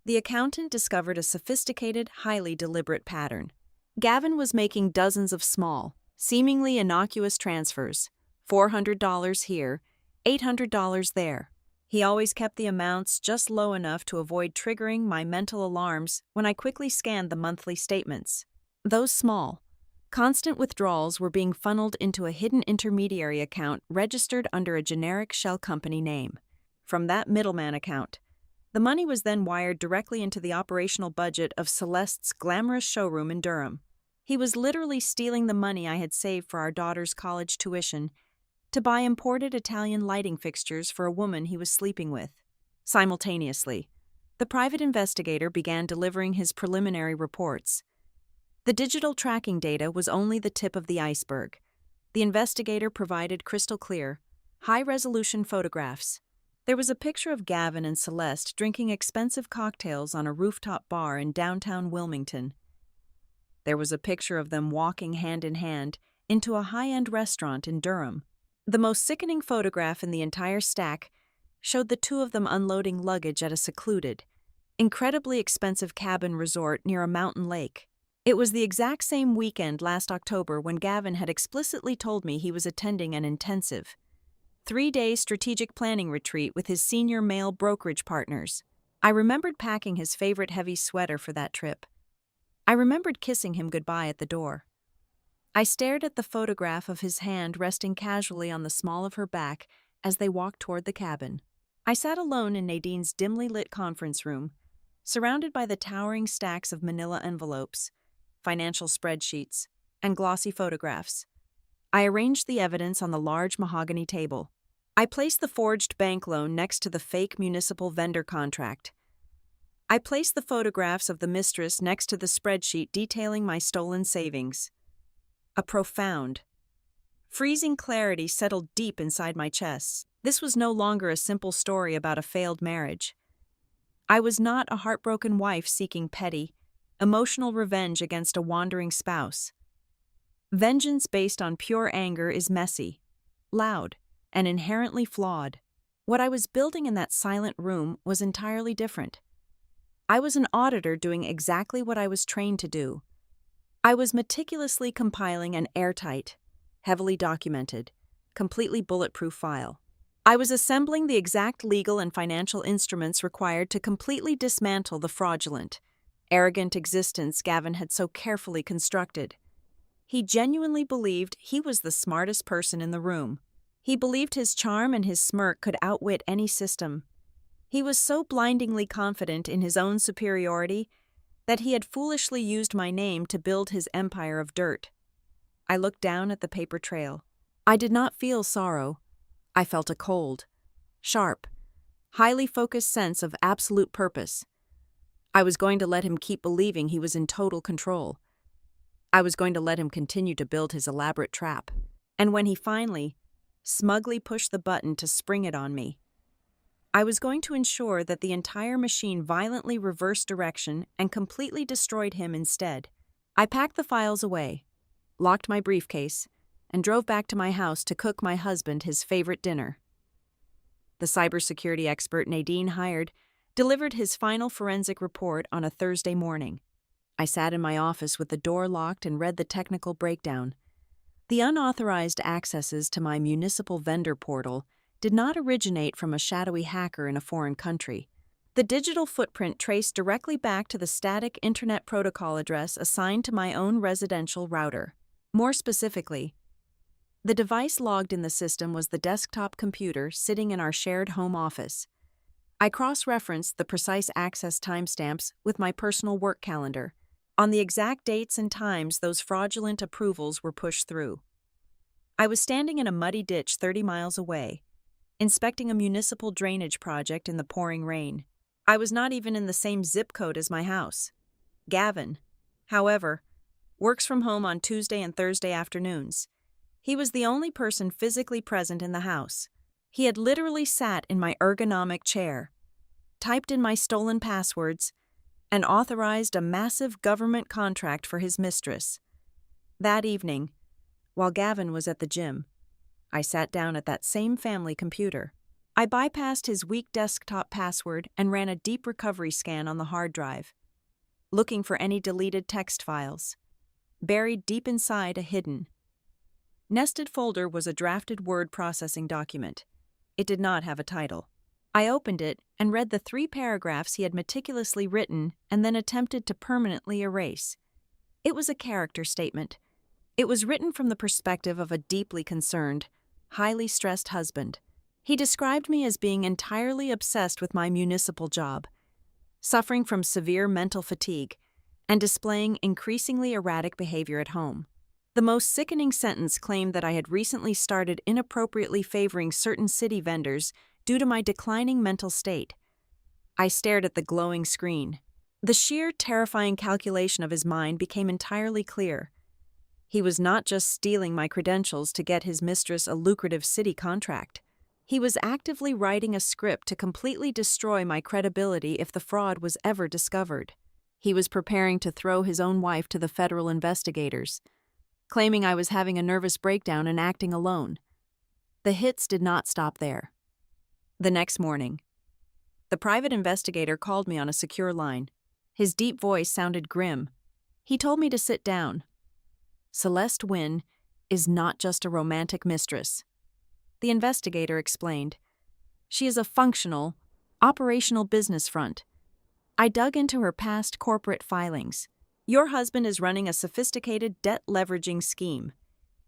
The accountant discovered a sophisticated, highly deliberate pattern. Gavin was making dozens of small, seemingly innocuous transfers, $400 here, $800 there. He always kept the amounts just low enough to avoid triggering my mental alarms when I quickly scanned the monthly statements. Those small, constant withdrawals were being funneled into a hidden intermediary account registered under a generic shell company name. From that middleman account, the money was then wired directly into the operational budget of Celeste's glamorous showroom in Durham. He was literally stealing the money I had saved for our daughter's college tuition to buy imported Italian lighting fixtures for a woman he was sleeping with. Simultaneously, the private investigator began delivering his preliminary reports. The digital tracking data was only the tip of the iceberg. The investigator provided crystal clear, high-resolution photographs. There was a picture of Gavin and Celeste drinking expensive cocktails on a rooftop bar in downtown Wilmington. There was a picture of them walking hand in hand into a high-end restaurant in Durham. The most sickening photograph in the entire stack showed the 2 of them unloading luggage at a secluded, incredibly expensive cabin resort near a mountain lake. It was the exact same weekend last October when Gavin had explicitly told me he was attending an intensive, 3-day strategic planning retreat with his senior male brokerage partners. I remembered packing his favorite heavy sweater for that trip. I remembered kissing him goodbye at the door. I stared at the photograph of his hand resting casually on the small of her back as they walked toward the cabin. I sat alone in Nadine's dimly lit conference room, surrounded by the towering stacks of manila envelopes, financial spreadsheets, and glossy photographs. I arranged the evidence on the large mahogany table. I placed the forged bank loan next to the fake municipal vendor contract. I placed the photographs of the mistress next to the spreadsheet detailing my stolen savings. A profound, freezing clarity settled deep inside my chest. This was no longer a simple story about a failed marriage. I was not a heartbroken wife seeking petty, emotional revenge against a wandering spouse. Vengeance based on pure anger is messy, loud, and inherently flawed. What I was building in that silent room was entirely different. I was an auditor doing exactly what I was trained to do. I was meticulously compiling an airtight, heavily documented, completely bulletproof file. I was assembling the exact legal and financial instruments required to completely dismantle the fraudulent, arrogant existence Gavin had so carefully constructed. He genuinely believed he was the smartest person in the room. He believed his charm and his smirk could outwit any system. He was so blindingly confident in his own superiority that he had foolishly used my name to build his empire of dirt. I looked down at the paper trail. I did not feel sorrow. I felt a cold, sharp, highly focused sense of absolute purpose. I was going to let him keep believing he was in total control. I was going to let him continue to build his elaborate trap. And when he finally, smugly pushed the button to spring it on me, I was going to ensure that the entire machine violently reversed direction and completely destroyed him instead. I packed the files away, locked my briefcase, and drove back to my house to cook my husband his favorite dinner. The cybersecurity expert Nadine hired delivered his final forensic report on a Thursday morning. I sat in my office with the door locked and read the technical breakdown. The unauthorized accesses to my municipal vendor portal did not originate from a shadowy hacker in a foreign country. The digital footprint traced directly back to the static Internet Protocol address assigned to my own residential router. More specifically, the device logged in the system was the desktop computer sitting in our shared home office. I cross-referenced the precise access timestamps with my personal work calendar, on the exact dates and times those fraudulent approvals were pushed through. I was standing in a muddy ditch 30 miles away, inspecting a municipal drainage project in the pouring rain. I was not even in the same zip code as my house. Gavin, however, works from home on Tuesday and Thursday afternoons. He was the only person physically present in the house. He had literally sat in my ergonomic chair, typed in my stolen passwords, and authorized a massive government contract for his mistress. That evening, while Gavin was at the gym, I sat down at that same family computer. I bypassed his weak desktop password and ran a deep recovery scan on the hard drive, looking for any deleted text files. Buried deep inside a hidden, nested folder was a drafted word processing document. It did not have a title. I opened it and read the 3 paragraphs he had meticulously written and then attempted to permanently erase. It was a character statement. It was written from the perspective of a deeply concerned, highly stressed husband. He described me as being entirely obsessed with my municipal job, suffering from severe mental fatigue, and displaying increasingly erratic behavior at home. The most sickening sentence claimed that I had recently started inappropriately favoring certain city vendors due to my declining mental state. I stared at the glowing screen. The sheer, terrifying calculation of his mind became entirely clear. He was not just stealing my credentials to get his mistress a lucrative city contract. He was actively writing a script to completely destroy my credibility if the fraud was ever discovered. He was preparing to throw his own wife to the federal investigators, claiming I was having a nervous breakdown and acting alone. The hits did not stop there. The next morning, the private investigator called me on a secure line. His deep voice sounded grim. He told me to sit down. Celeste Wynn is not just a romantic mistress. The investigator explained. She is a functional, operational business front. I dug into her past corporate filings. Your husband is running a sophisticated debt-leveraging scheme.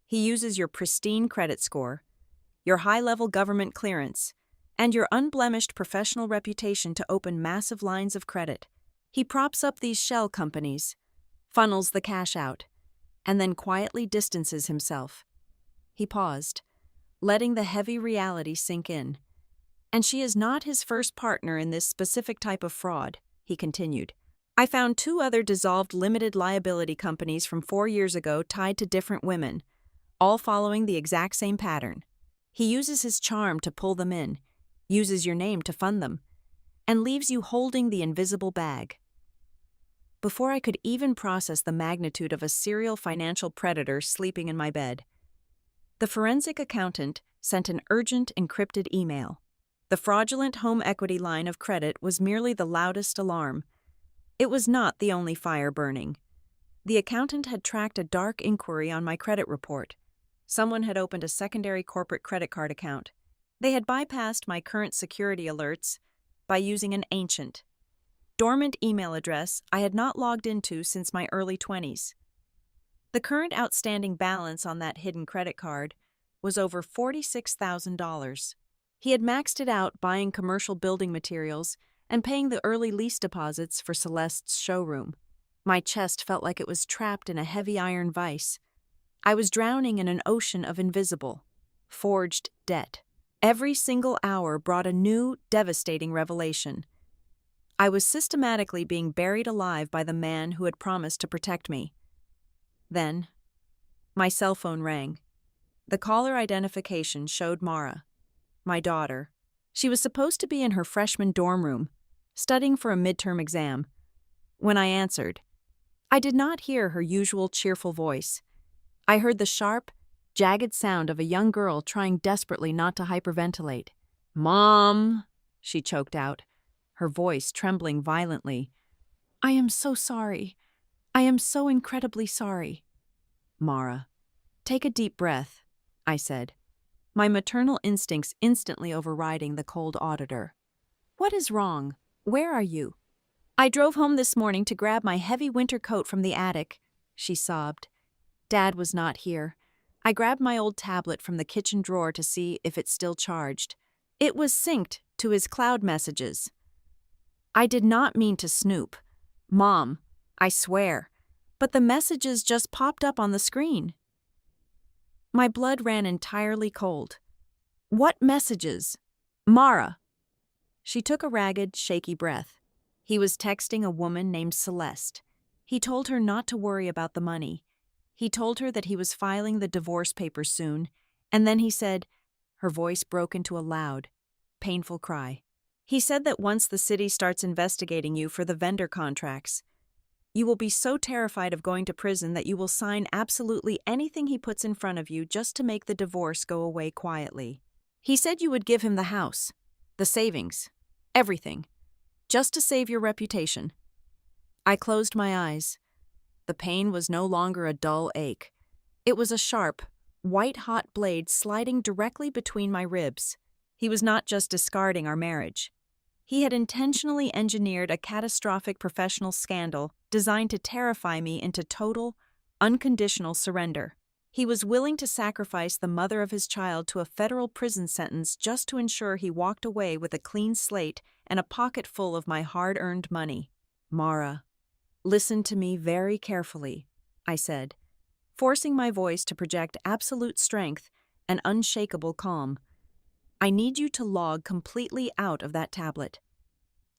He uses your pristine credit score, your high-level government clearance, and your unblemished professional reputation to open massive lines of credit. He props up these shell companies, funnels the cash out, and then quietly distances himself. He paused, letting the heavy reality sink in. And she is not his first partner in this specific type of fraud, he continued. I found 2 other dissolved limited liability companies from 4 years ago tied to different women, all following the exact same pattern. He uses his charm to pull them in, uses your name to fund them, and leaves you holding the invisible bag. Before I could even process the magnitude of a serial financial predator sleeping in my bed, the forensic accountant sent an urgent encrypted email. The fraudulent home equity line of credit was merely the loudest alarm. It was not the only fire burning. The accountant had tracked a dark inquiry on my credit report. Someone had opened a secondary corporate credit card account. They had bypassed my current security alerts by using an ancient, dormant email address I had not logged into since my early 20s. The current outstanding balance on that hidden credit card was over $46,000. He had maxed it out buying commercial building materials and paying the early lease deposits for Celeste's showroom. My chest felt like it was trapped in a heavy iron vise. I was drowning in an ocean of invisible, forged debt. Every single hour brought a new, devastating revelation. I was systematically being buried alive by the man who had promised to protect me. Then, my cell phone rang. The caller identification showed Mara, my daughter, She was supposed to be in her freshman dorm room, studying for a midterm exam. When I answered, I did not hear her usual cheerful voice. I heard the sharp, jagged sound of a young girl trying desperately not to hyperventilate. "Mom," she choked out, her voice trembling violently. "I am so sorry. I am so incredibly sorry." "Mara, take a deep breath," I said, my maternal instincts instantly overriding the cold auditor. "What is wrong? Where are you?" "I drove home this morning to grab my heavy winter coat from the attic," she sobbed. "Dad was not here. I grabbed my old tablet from the kitchen drawer to see if it's still charged. It was synced to his cloud messages." I did not mean to snoop. "Mom, I swear. But the messages just popped up on the screen." My blood ran entirely cold. "What messages? Mara." She took a ragged, shaky breath. He was texting a woman named Celeste. He told her not to worry about the money. He told her that he was filing the divorce papers soon, and then he said, her voice broke into a loud, painful cry. He said that once the city starts investigating you for the vendor contracts, you will be so terrified of going to prison that you will sign absolutely anything he puts in front of you just to make the divorce go away quietly. He said you would give him the house, the savings, everything, just to save your reputation. I closed my eyes. The pain was no longer a dull ache. It was a sharp, white-hot blade sliding directly between my ribs. He was not just discarding our marriage. He had intentionally engineered a catastrophic professional scandal designed to terrify me into total, unconditional surrender. He was willing to sacrifice the mother of his child to a federal prison sentence just to ensure he walked away with a clean slate and a pocket full of my hard-earned money. "Mara, listen to me very carefully," I said, forcing my voice to project absolute strength and unshakable calm. "I need you to log completely out of that tablet.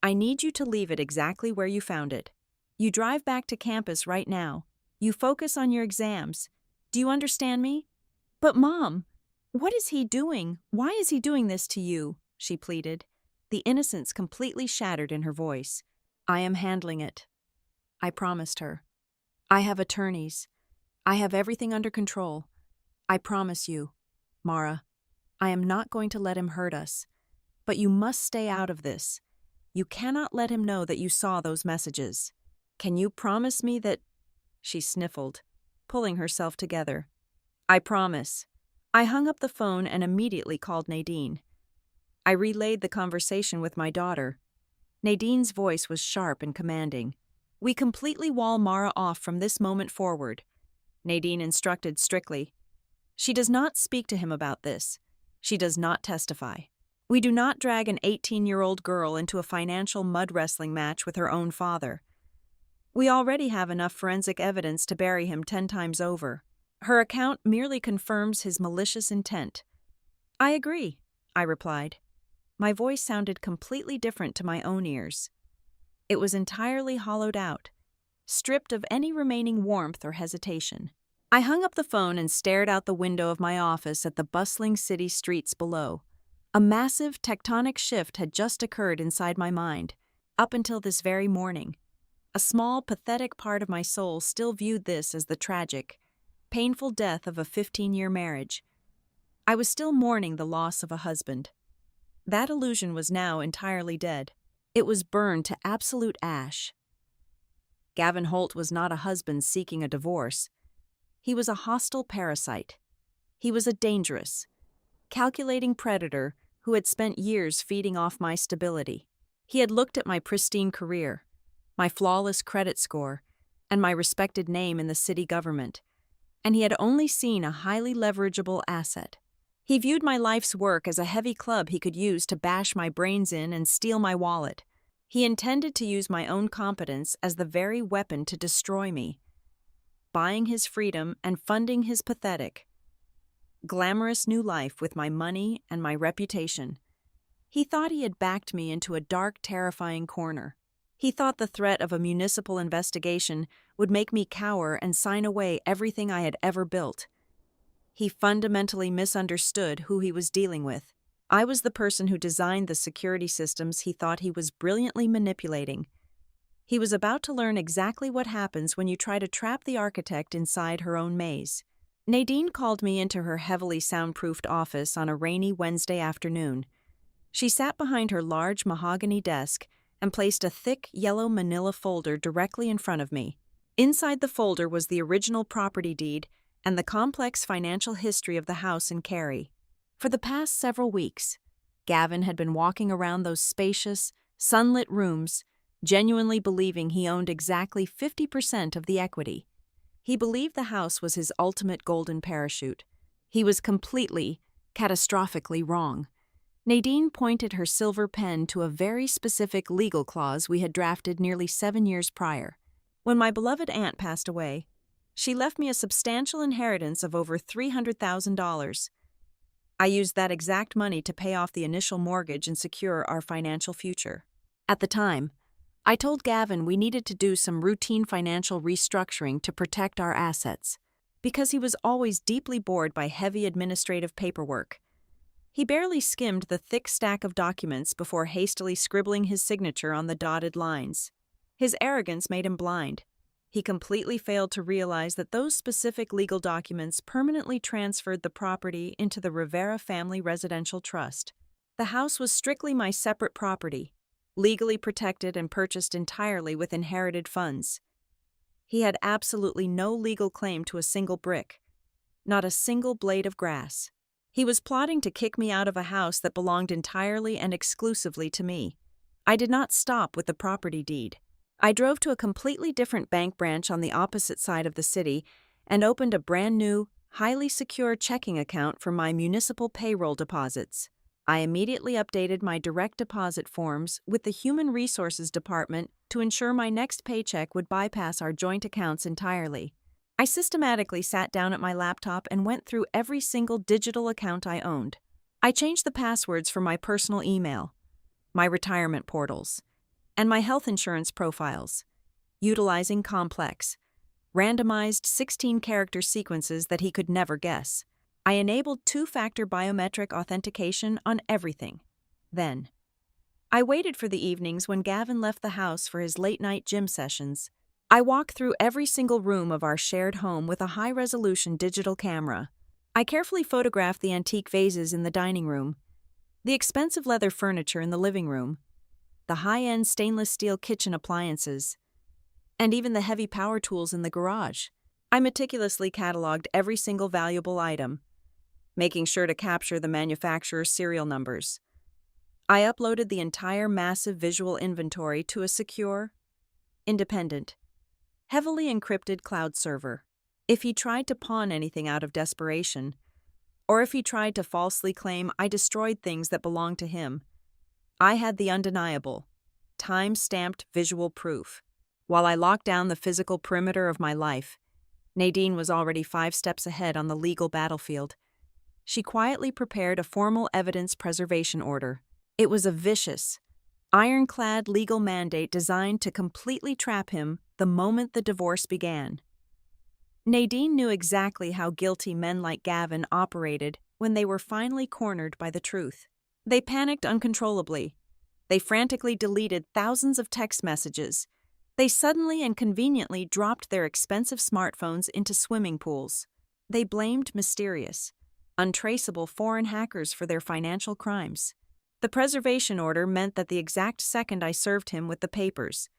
I need you to leave it exactly where you found it. You drive back to campus right now. You focus on your exams. Do you understand me?" "But Mom, what is he doing? Why is he doing this to you?" she pleaded, the innocence completely shattered in her voice. "I am handling it," I promised her. "I have attorneys. I have everything under control. I promise you, Mara, I am not going to let him hurt us. But you must stay out of this. You cannot let him know that you saw those messages. Can you promise me that—" She sniffled, pulling herself together. "I promise." I hung up the phone and immediately called Nadine. I relayed the conversation with my daughter. Nadine's voice was sharp and commanding. "We completely wall Mara off from this moment forward," Nadine instructed strictly. "She does not speak to him about this. She does not testify. We do not drag an 18-year-old girl into a financial mud wrestling match with her own father. We already have enough forensic evidence to bury him 10 times over. Her account merely confirms his malicious intent." "I agree," I replied. My voice sounded completely different to my own ears. It was entirely hollowed out, stripped of any remaining warmth or hesitation. I hung up the phone and stared out the window of my office at the bustling city streets below. A massive tectonic shift had just occurred inside my mind. Up until this very morning, a small, pathetic part of my soul still viewed this as the tragic, painful death of a 15-year marriage. I was still mourning the loss of a husband. That illusion was now entirely dead. It was burned to absolute ash. Gavin Holt was not a husband seeking a divorce. He was a hostile parasite. He was a dangerous, calculating predator who had spent years feeding off my stability. He had looked at my pristine career, my flawless credit score, and my respected name in the city government, and he had only seen a highly leverageable asset. He viewed my life's work as a heavy club he could use to bash my brains in and steal my wallet. He intended to use my own competence as the very weapon to destroy me, buying his freedom and funding his pathetic, glamorous new life with my money and my reputation. He thought he had backed me into a dark, terrifying corner. He thought the threat of a municipal investigation would make me cower and sign away everything I had ever built. He fundamentally misunderstood who he was dealing with. I was the person who designed the security systems he thought he was brilliantly manipulating. He was about to learn exactly what happens when you try to trap the architect inside her own maze. Nadine called me into her heavily soundproofed office on a rainy Wednesday afternoon. She sat behind her large mahogany desk and placed a thick yellow manila folder directly in front of me. Inside the folder was the original property deed and the complex financial history of the house in Cary. For the past several weeks, Gavin had been walking around those spacious, sunlit rooms, genuinely believing he owned exactly 50% of the equity. He believed the house was his ultimate golden parachute. He was completely, catastrophically wrong. Nadine pointed her silver pen to a very specific legal clause we had drafted nearly 7 years prior. When my beloved aunt passed away, she left me a substantial inheritance of over $300,000. I used that exact money to pay off the initial mortgage and secure our financial future. At the time, I told Gavin we needed to do some routine financial restructuring to protect our assets, because he was always deeply bored by heavy administrative paperwork. He barely skimmed the thick stack of documents before hastily scribbling his signature on the dotted lines. His arrogance made him blind. He completely failed to realize that those specific legal documents permanently transferred the property into the Rivera Family Residential Trust. The house was strictly my separate property, legally protected and purchased entirely with inherited funds. He had absolutely no legal claim to a single brick, not a single blade of grass. He was plotting to kick me out of a house that belonged entirely and exclusively to me. I did not stop with the property deed. I drove to a completely different bank branch on the opposite side of the city and opened a brand new, highly secure checking account for my municipal payroll deposits. I immediately updated my direct deposit forms with the Human Resources Department to ensure my next paycheck would bypass our joint accounts entirely. I systematically sat down at my laptop and went through every single digital account I owned. I changed the passwords for my personal email, my retirement portals, and my health insurance profiles, utilizing complex, randomized 16-character sequences that he could never guess. I enabled two-factor biometric authentication on everything. Then, I waited for the evenings when Gavin left the house for his late-night gym sessions. I walked through every single room of our shared home with a high-resolution digital camera. I carefully photographed the antique vases in the dining room, the expensive leather furniture in the living room, the high-end stainless steel kitchen appliances, and even the heavy power tools in the garage. I meticulously cataloged every single valuable item, making sure to capture the manufacturer's serial numbers. I uploaded the entire massive visual inventory to a secure, independent, heavily encrypted cloud server. If he tried to pawn anything out of desperation, or if he tried to falsely claim I destroyed things that belonged to him, I had the undeniable, time-stamped visual proof. While I locked down the physical perimeter of my life, Nadine was already 5 steps ahead on the legal battlefield. She quietly prepared a formal evidence preservation order. It was a vicious, ironclad legal mandate designed to completely trap him the moment the divorce began. Nadine knew exactly how guilty men like Gavin operated when they were finally cornered by the truth. They panicked uncontrollably. They frantically deleted thousands of text messages. They suddenly and conveniently dropped their expensive smartphones into swimming pools. They blamed mysterious, untraceable foreign hackers for their financial crimes. The preservation order meant that the exact second I served him with the papers,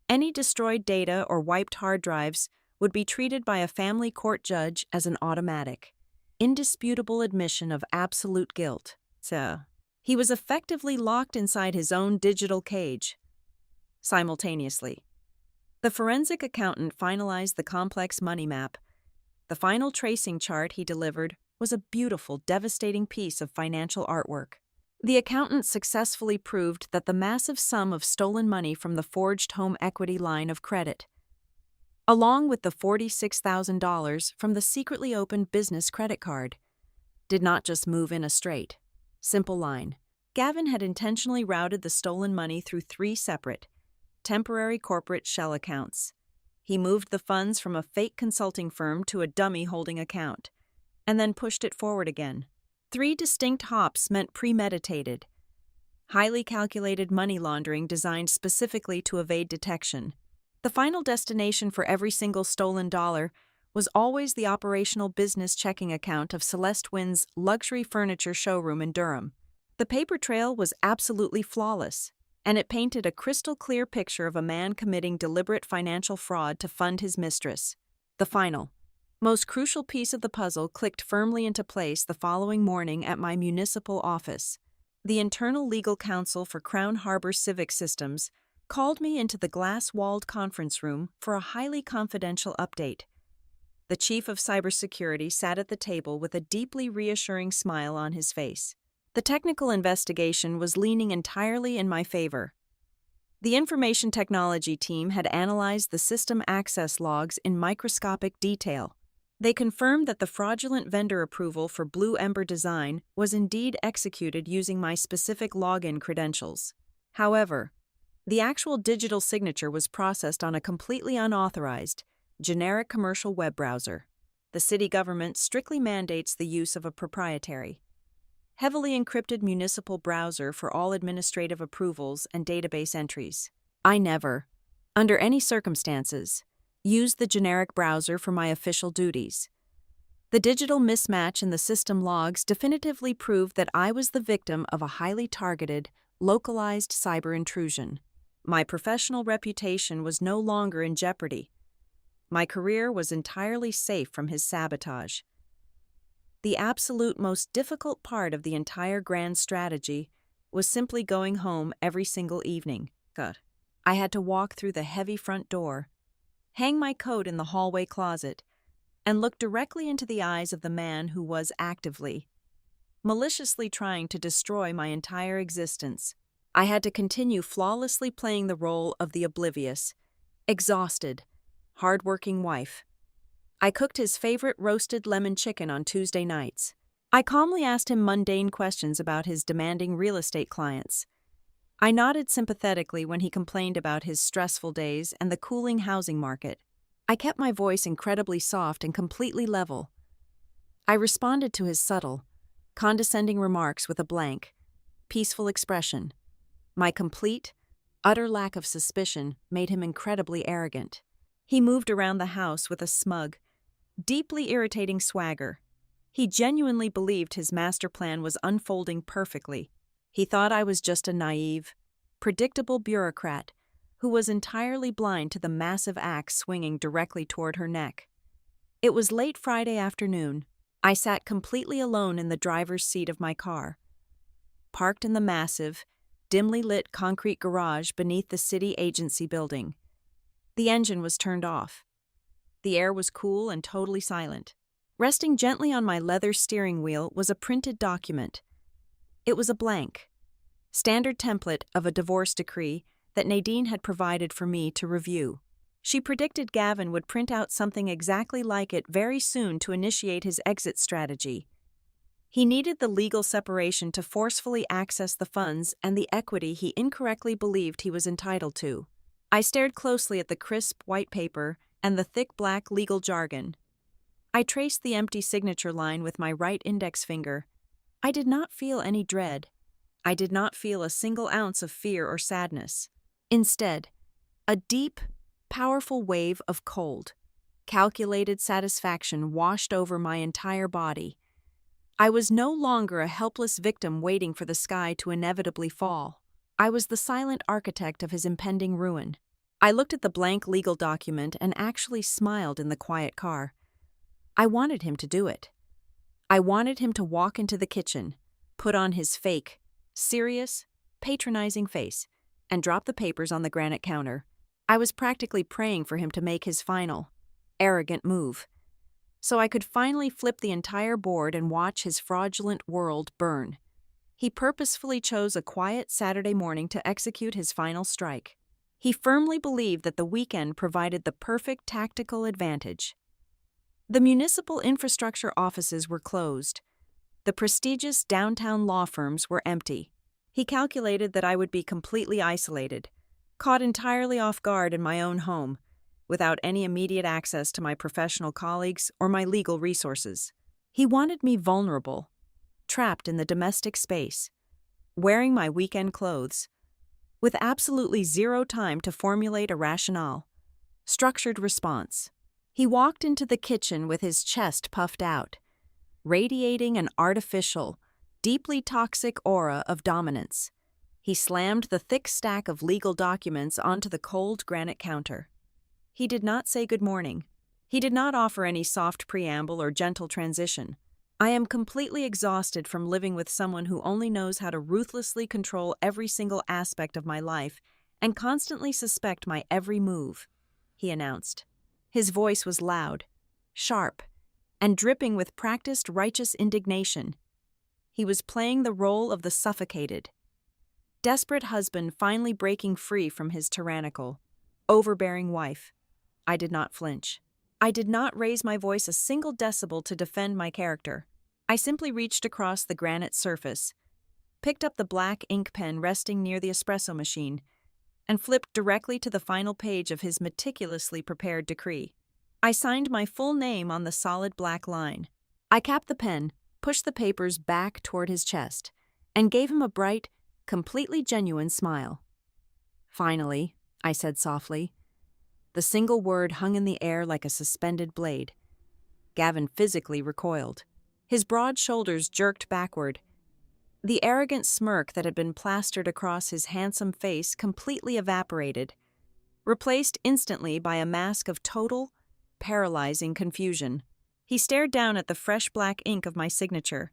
any destroyed data or wiped hard drives would be treated by a family court judge as an automatic, indisputable admission of absolute guilt. So, he was effectively locked inside his own digital cage. Simultaneously, the forensic accountant finalized the complex money map. The final tracing chart he delivered was a beautiful, devastating piece of financial artwork. The accountant successfully proved that the massive sum of stolen money from the forged home equity line of credit, along with the $46,000 from the secretly opened business credit card, did not just move in a straight, simple line. Gavin had intentionally routed the stolen money through 3 separate, temporary corporate shell accounts. He moved the funds from a fake consulting firm to a dummy holding account, and then pushed it forward again. 3 distinct hops meant premeditated, highly calculated money laundering designed specifically to evade detection. The final destination for every single stolen dollar was always the operational business checking account of Celeste Wynn's luxury furniture showroom in Durham. The paper trail was absolutely flawless, and it painted a crystal-clear picture of a man committing deliberate financial fraud to fund his mistress. The final, most crucial piece of the puzzle clicked firmly into place the following morning at my municipal office. The internal legal counsel for Crown Harbor Civic Systems called me into the glass-walled conference room for a highly confidential update. The chief of cybersecurity sat at the table with a deeply reassuring smile on his face. The technical investigation was leaning entirely in my favor. The information technology team had analyzed the system access logs in microscopic detail. They confirmed that the fraudulent vendor approval for Blue Ember Design was indeed executed using my specific login credentials. However, the actual digital signature was processed on a completely unauthorized, generic commercial web browser. The city government strictly mandates the use of a proprietary, heavily encrypted municipal browser for all administrative approvals and database entries. I never, under any circumstances, used the generic browser for my official duties. The digital mismatch in the system logs definitively proved that I was the victim of a highly targeted, localized cyber intrusion. My professional reputation was no longer in jeopardy. My career was entirely safe from his sabotage. The absolute most difficult part of the entire grand strategy was simply going home every single evening. I had to walk through the heavy front door, hang my coat in the hallway closet, and look directly into the eyes of the man who was actively, maliciously trying to destroy my entire existence. I had to continue flawlessly playing the role of the oblivious, exhausted, hard-working wife. I cooked his favorite roasted lemon chicken on Tuesday nights. I calmly asked him mundane questions about his demanding real estate clients. I nodded sympathetically when he complained about his stressful days and the cooling housing market. I kept my voice incredibly soft and completely level. I responded to his subtle, condescending remarks with a blank, peaceful expression. My complete, utter lack of suspicion made him incredibly arrogant. He moved around the house with a smug, deeply irritating swagger. He genuinely believed his master plan was unfolding perfectly. He thought I was just a naive, predictable bureaucrat who was entirely blind to the massive axe swinging directly toward her neck. It was late Friday afternoon. I sat completely alone in the driver's seat of my car, parked in the massive, dimly lit concrete garage beneath the city agency building. The engine was turned off. The air was cool and totally silent. Resting gently on my leather steering wheel was a printed document. It was a blank, standard template of a divorce decree that Nadine had provided for me to review. She predicted Gavin would print out something exactly like it very soon to initiate his exit strategy. He needed the legal separation to forcefully access the funds and the equity he incorrectly believed he was entitled to. I stared closely at the crisp white paper and the thick black legal jargon. I traced the empty signature line with my right index finger. I did not feel any dread. I did not feel a single ounce of fear or sadness. Instead, a deep, powerful wave of cold, calculated satisfaction washed over my entire body. I was no longer a helpless victim waiting for the sky to inevitably fall. I was the silent architect of his impending ruin. I looked at the blank legal document and actually smiled in the quiet car. I wanted him to do it. I wanted him to walk into the kitchen, put on his fake, serious, patronizing face, and drop the papers on the granite counter. I was practically praying for him to make his final, arrogant move, so I could finally flip the entire board and watch his fraudulent world burn. He purposefully chose a quiet Saturday morning to execute his final strike. He firmly believed that the weekend provided the perfect tactical advantage. The municipal infrastructure offices were closed. The prestigious downtown law firms were empty. He calculated that I would be completely isolated, caught entirely off guard in my own home, without any immediate access to my professional colleagues or my legal resources. He wanted me vulnerable, trapped in the domestic space, wearing my weekend clothes, with absolutely zero time to formulate a rationale. Structured response. He walked into the kitchen with his chest puffed out, radiating an artificial, deeply toxic aura of dominance. He slammed the thick stack of legal documents onto the cold granite counter. He did not say good morning. He did not offer any soft preamble or gentle transition. I am completely exhausted from living with someone who only knows how to ruthlessly control every single aspect of my life and constantly suspect my every move, he announced. His voice was loud, sharp, and dripping with practiced righteous indignation. He was playing the role of the suffocated, desperate husband finally breaking free from his tyrannical, overbearing wife. I did not flinch. I did not raise my voice a single decibel to defend my character. I simply reached across the granite surface, picked up the black ink pen resting near the espresso machine, and flipped directly to the final page of his meticulously prepared decree. I signed my full name on the solid black line. I capped the pen, pushed the papers back toward his chest, and gave him a bright, completely genuine smile. Finally, I said softly. The single word hung in the air like a suspended blade. Gavin physically recoiled. His broad shoulders jerked backward. The arrogant smirk that had been plastered across his handsome face completely evaporated, replaced instantly by a mask of total, paralyzing confusion. He stared down at the fresh black ink of my signature,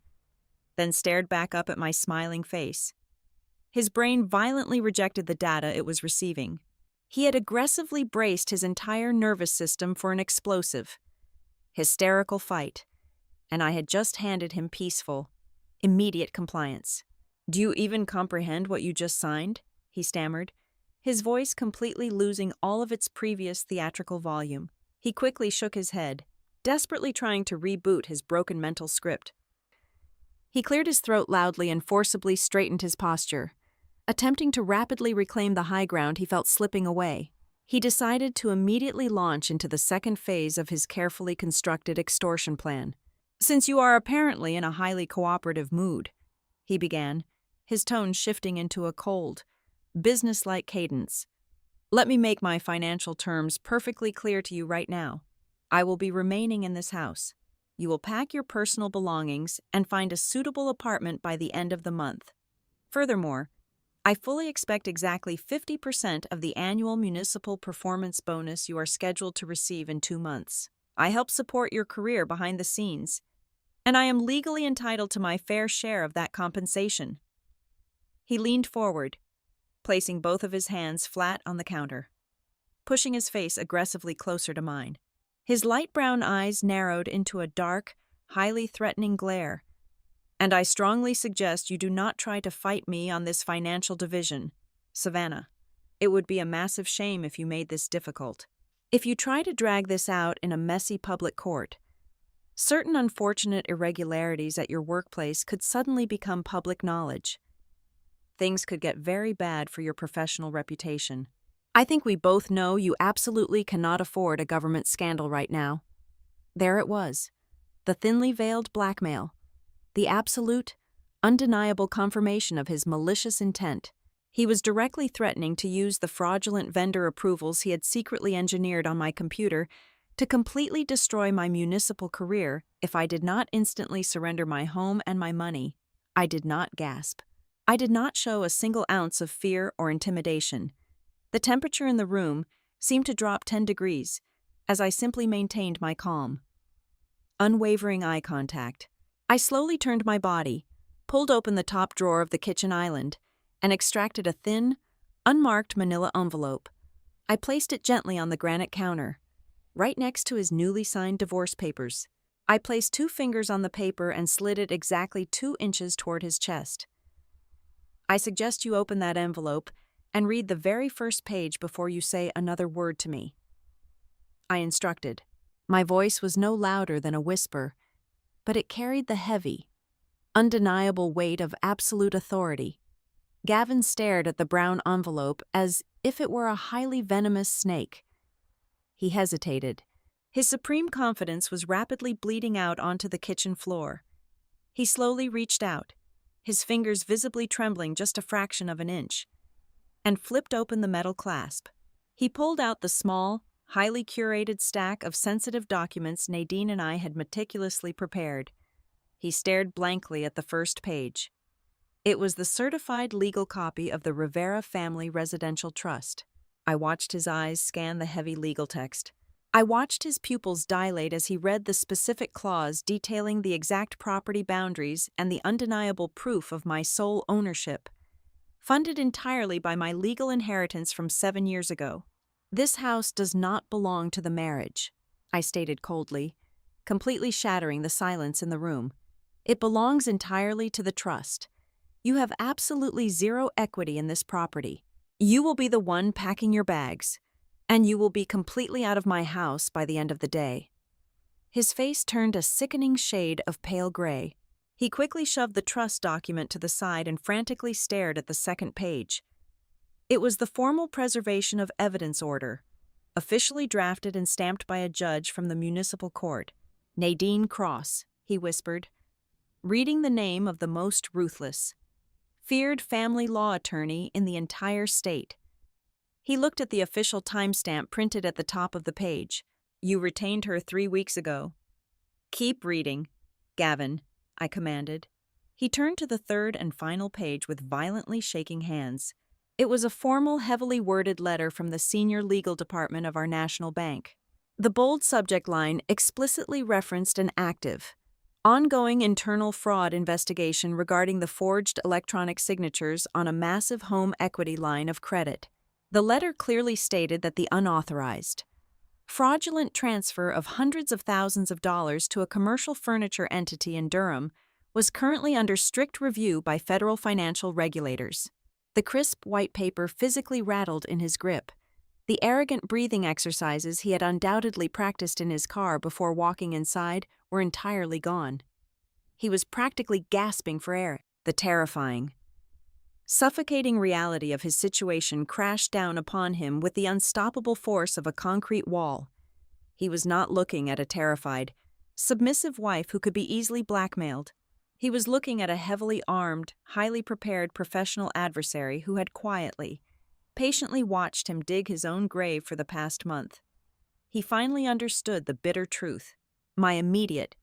then stared back up at my smiling face. His brain violently rejected the data it was receiving. He had aggressively braced his entire nervous system for an explosive, hysterical fight, and I had just handed him peaceful, immediate compliance. "Do you even comprehend what you just signed?" he stammered, his voice completely losing all of its previous theatrical volume. He quickly shook his head, desperately trying to reboot his broken mental script. He cleared his throat loudly and forcibly straightened his posture, attempting to rapidly reclaim the high ground he felt slipping away. He decided to immediately launch into the second phase of his carefully constructed extortion plan. "Since you are apparently in a highly cooperative mood," he began, his tone shifting into a cold, businesslike cadence, "let me make my financial terms perfectly clear to you right now. I will be remaining in this house. You will pack your personal belongings and find a suitable apartment by the end of the month. Furthermore, I fully expect exactly 50% of the annual municipal performance bonus you are scheduled to receive in 2 months. I help support your career behind the scenes, and I am legally entitled to my fair share of that compensation." He leaned forward, placing both of his hands flat on the counter, pushing his face aggressively closer to mine. His light brown eyes narrowed into a dark, highly threatening glare. "And I strongly suggest you do not try to fight me on this financial division, Savannah. It would be a massive shame if you made this difficult. If you try to drag this out in a messy public court, certain unfortunate irregularities at your workplace could suddenly become public knowledge. Things could get very bad for your professional reputation. I think we both know you absolutely cannot afford a government scandal right now." There it was, the thinly veiled blackmail, the absolute, undeniable confirmation of his malicious intent. He was directly threatening to use the fraudulent vendor approvals he had secretly engineered on my computer to completely destroy my municipal career if I did not instantly surrender my home and my money. I did not gasp. I did not show a single ounce of fear or intimidation. The temperature in the room seemed to drop 10 degrees as I simply maintained my calm. Unwavering eye contact. I slowly turned my body, pulled open the top drawer of the kitchen island, and extracted a thin, unmarked manila envelope. I placed it gently on the granite counter, right next to his newly signed divorce papers. I placed 2 fingers on the paper and slid it exactly 2 inches toward his chest. "I suggest you open that envelope and read the very first page before you say another word to me," I instructed. My voice was no louder than a whisper, but it carried the heavy, undeniable weight of absolute authority. Gavin stared at the brown envelope as if it were a highly venomous snake. He hesitated. His supreme confidence was rapidly bleeding out onto the kitchen floor. He slowly reached out, his fingers visibly trembling just a fraction of an inch, and flipped open the metal clasp. He pulled out the small, highly curated stack of sensitive documents Nadine and I had meticulously prepared. He stared blankly at the first page. It was the certified legal copy of the Rivera Family Residential Trust. I watched his eyes scan the heavy legal text. I watched his pupils dilate as he read the specific clause detailing the exact property boundaries and the undeniable proof of my sole ownership, funded entirely by my legal inheritance from 7 years ago. "This house does not belong to the marriage," I stated coldly, completely shattering the silence in the room. "It belongs entirely to the trust. You have absolutely zero equity in this property. You will be the one packing your bags, and you will be completely out of my house by the end of the day." His face turned a sickening shade of pale gray. He quickly shoved the trust document to the side and frantically stared at the second page. It was the formal preservation of evidence order, officially drafted and stamped by a judge from the municipal court. "Nadine Cross," he whispered, reading the name of the most ruthless, feared family law attorney in the entire state. He looked at the official timestamp printed at the top of the page. "You retained her 3 weeks ago." "Keep reading, Gavin," I commanded. He turned to the third and final page with violently shaking hands. It was a formal, heavily worded letter from the senior legal department of our national bank. The bold subject line explicitly referenced an active, ongoing internal fraud investigation regarding the forged electronic signatures on a massive home equity line of credit. The letter clearly stated that the unauthorized, fraudulent transfer of hundreds of thousands of dollars to a commercial furniture entity in Durham was currently under strict review by federal financial regulators. The crisp white paper physically rattled in his grip. The arrogant breathing exercises he had undoubtedly practiced in his car before walking inside were entirely gone. He was practically gasping for air. The terrifying, suffocating reality of his situation crashed down upon him with the unstoppable force of a concrete wall. He was not looking at a terrified, submissive wife who could be easily blackmailed. He was looking at a heavily armed, highly prepared professional adversary who had quietly, patiently watched him dig his own grave for the past month. He finally understood the bitter truth. My immediate,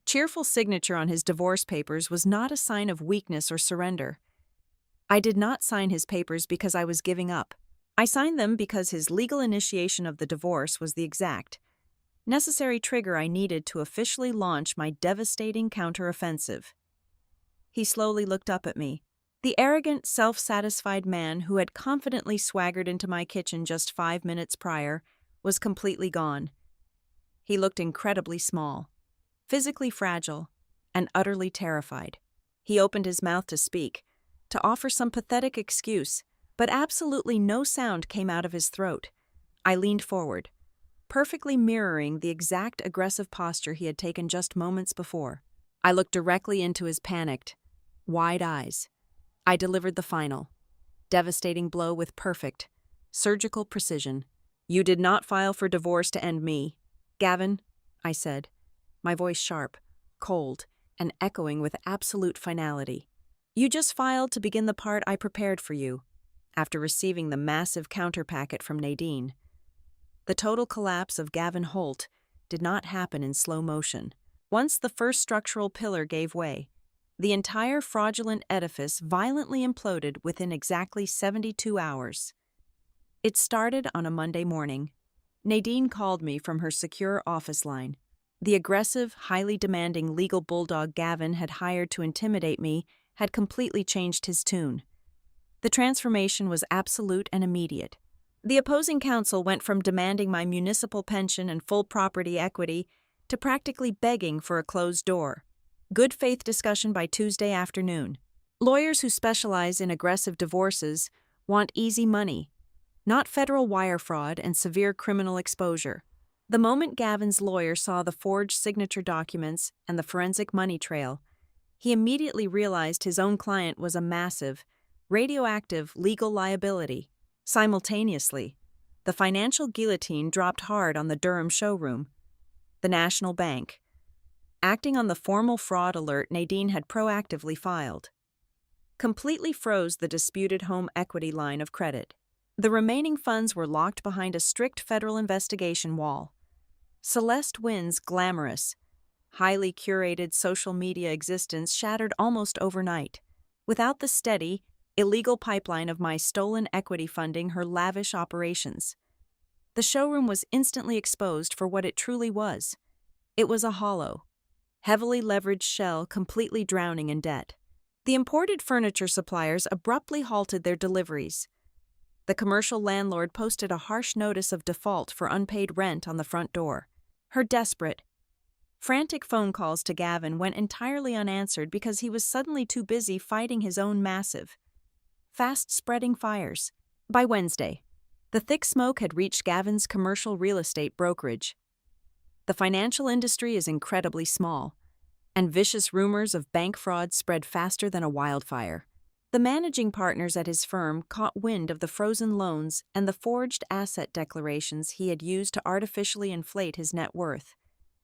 cheerful signature on his divorce papers was not a sign of weakness or surrender. I did not sign his papers because I was giving up. I signed them because his legal initiation of the divorce was the exact, necessary trigger I needed to officially launch my devastating counteroffensive. He slowly looked up at me. The arrogant, self-satisfied man who had confidently swaggered into my kitchen just 5 minutes prior was completely gone. He looked incredibly small, physically fragile, and utterly terrified. He opened his mouth to speak, to offer some pathetic excuse, but absolutely no sound came out of his throat. I leaned forward, perfectly mirroring the exact aggressive posture he had taken just moments before. I looked directly into his panicked, wide eyes. I delivered the final, devastating blow with perfect, surgical precision. "You did not file for divorce to end me, Gavin," I said, my voice sharp, cold, and echoing with absolute finality. "You just filed to begin the part I prepared for you, after receiving the massive counterpacket from Nadine." The total collapse of Gavin Holt did not happen in slow motion. Once the first structural pillar gave way, the entire fraudulent edifice violently imploded within exactly 72 hours. It started on a Monday morning. Nadine called me from her secure office line. The aggressive, highly demanding legal bulldog Gavin had hired to intimidate me had completely changed his tune. The transformation was absolute and immediate. The opposing counsel went from demanding my municipal pension and full property equity to practically begging for a closed door. Good faith discussion by Tuesday afternoon. Lawyers who specialize in aggressive divorces want easy money, not federal wire fraud and severe criminal exposure. The moment Gavin's lawyer saw the forged signature documents and the forensic money trail, he immediately realized his own client was a massive, radioactive legal liability. Simultaneously, the financial guillotine dropped hard on the Durham showroom, the National Bank, acting on the formal fraud alert Nadine had proactively filed. Completely froze the disputed home equity line of credit. The remaining funds were locked behind a strict federal investigation wall. Celeste Wynn's glamorous, highly curated social media existence shattered almost overnight. Without the steady, illegal pipeline of my stolen equity funding her lavish operations, the showroom was instantly exposed for what it truly was. It was a hollow, heavily leveraged shell completely drowning in debt. The imported furniture suppliers abruptly halted their deliveries. The commercial landlord posted a harsh notice of default for unpaid rent on the front door. Her desperate, frantic phone calls to Gavin went entirely unanswered because he was suddenly too busy fighting his own massive, fast-spreading fires. By Wednesday, the thick smoke had reached Gavin's commercial real estate brokerage. The financial industry is incredibly small, and vicious rumors of bank fraud spread faster than a wildfire. The managing partners at his firm caught wind of the frozen loans and the forged asset declarations he had used to artificially inflate his net worth.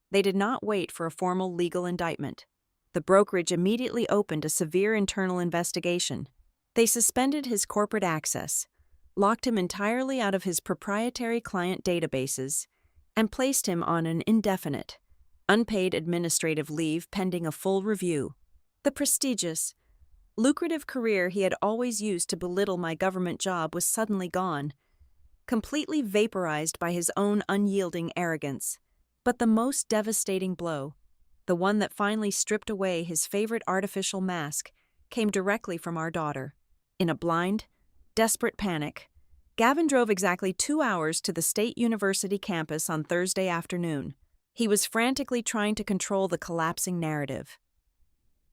They did not wait for a formal legal indictment. The brokerage immediately opened a severe internal investigation. They suspended his corporate access, locked him entirely out of his proprietary client databases, and placed him on an indefinite, unpaid administrative leave pending a full review. The prestigious, lucrative career he had always used to belittle my government job was suddenly gone, completely vaporized by his own unyielding arrogance. But the most devastating blow, the one that finally stripped away his favorite artificial mask, came directly from our daughter. In a blind, desperate panic, Gavin drove exactly 2 hours to the State University campus on Thursday afternoon. He was frantically trying to control the collapsing narrative,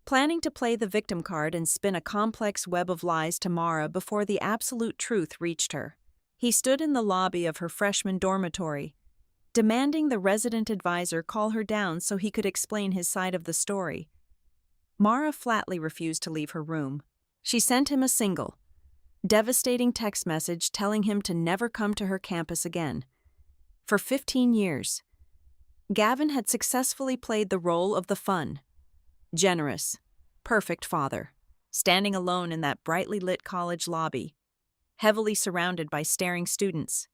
planning to play the victim card and spin a complex web of lies to Mara before the absolute truth reached her. He stood in the lobby of her freshman dormitory, demanding the resident advisor call her down so he could explain his side of the story. Mara flatly refused to leave her room. She sent him a single, devastating text message telling him to never come to her campus again. For 15 years, Gavin had successfully played the role of the fun, generous, perfect father, standing alone in that brightly lit college lobby, heavily surrounded by staring students.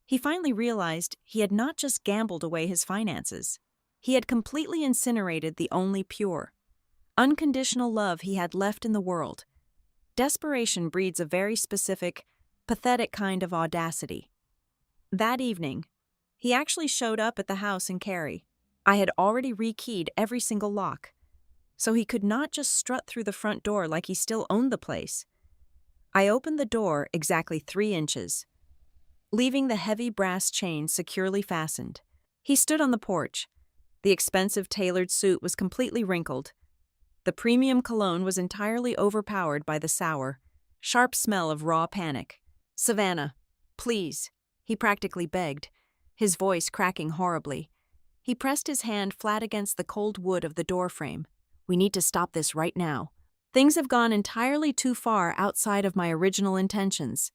He finally realized he had not just gambled away his finances. He had completely incinerated the only pure, unconditional love he had left in the world. Desperation breeds a very specific, pathetic kind of audacity. That evening, he actually showed up at the house in Cary. I had already rekeyed every single lock, so he could not just strut through the front door like he still owned the place. I opened the door exactly 3 inches, leaving the heavy brass chain securely fastened. He stood on the porch. The expensive tailored suit was completely wrinkled. The premium cologne was entirely overpowered by the sour, sharp smell of raw panic. "Savannah, please," he practically begged, his voice cracking horribly. He pressed his hand flat against the cold wood of the doorframe. "We need to stop this right now. Things have gone entirely too far outside of my original intentions.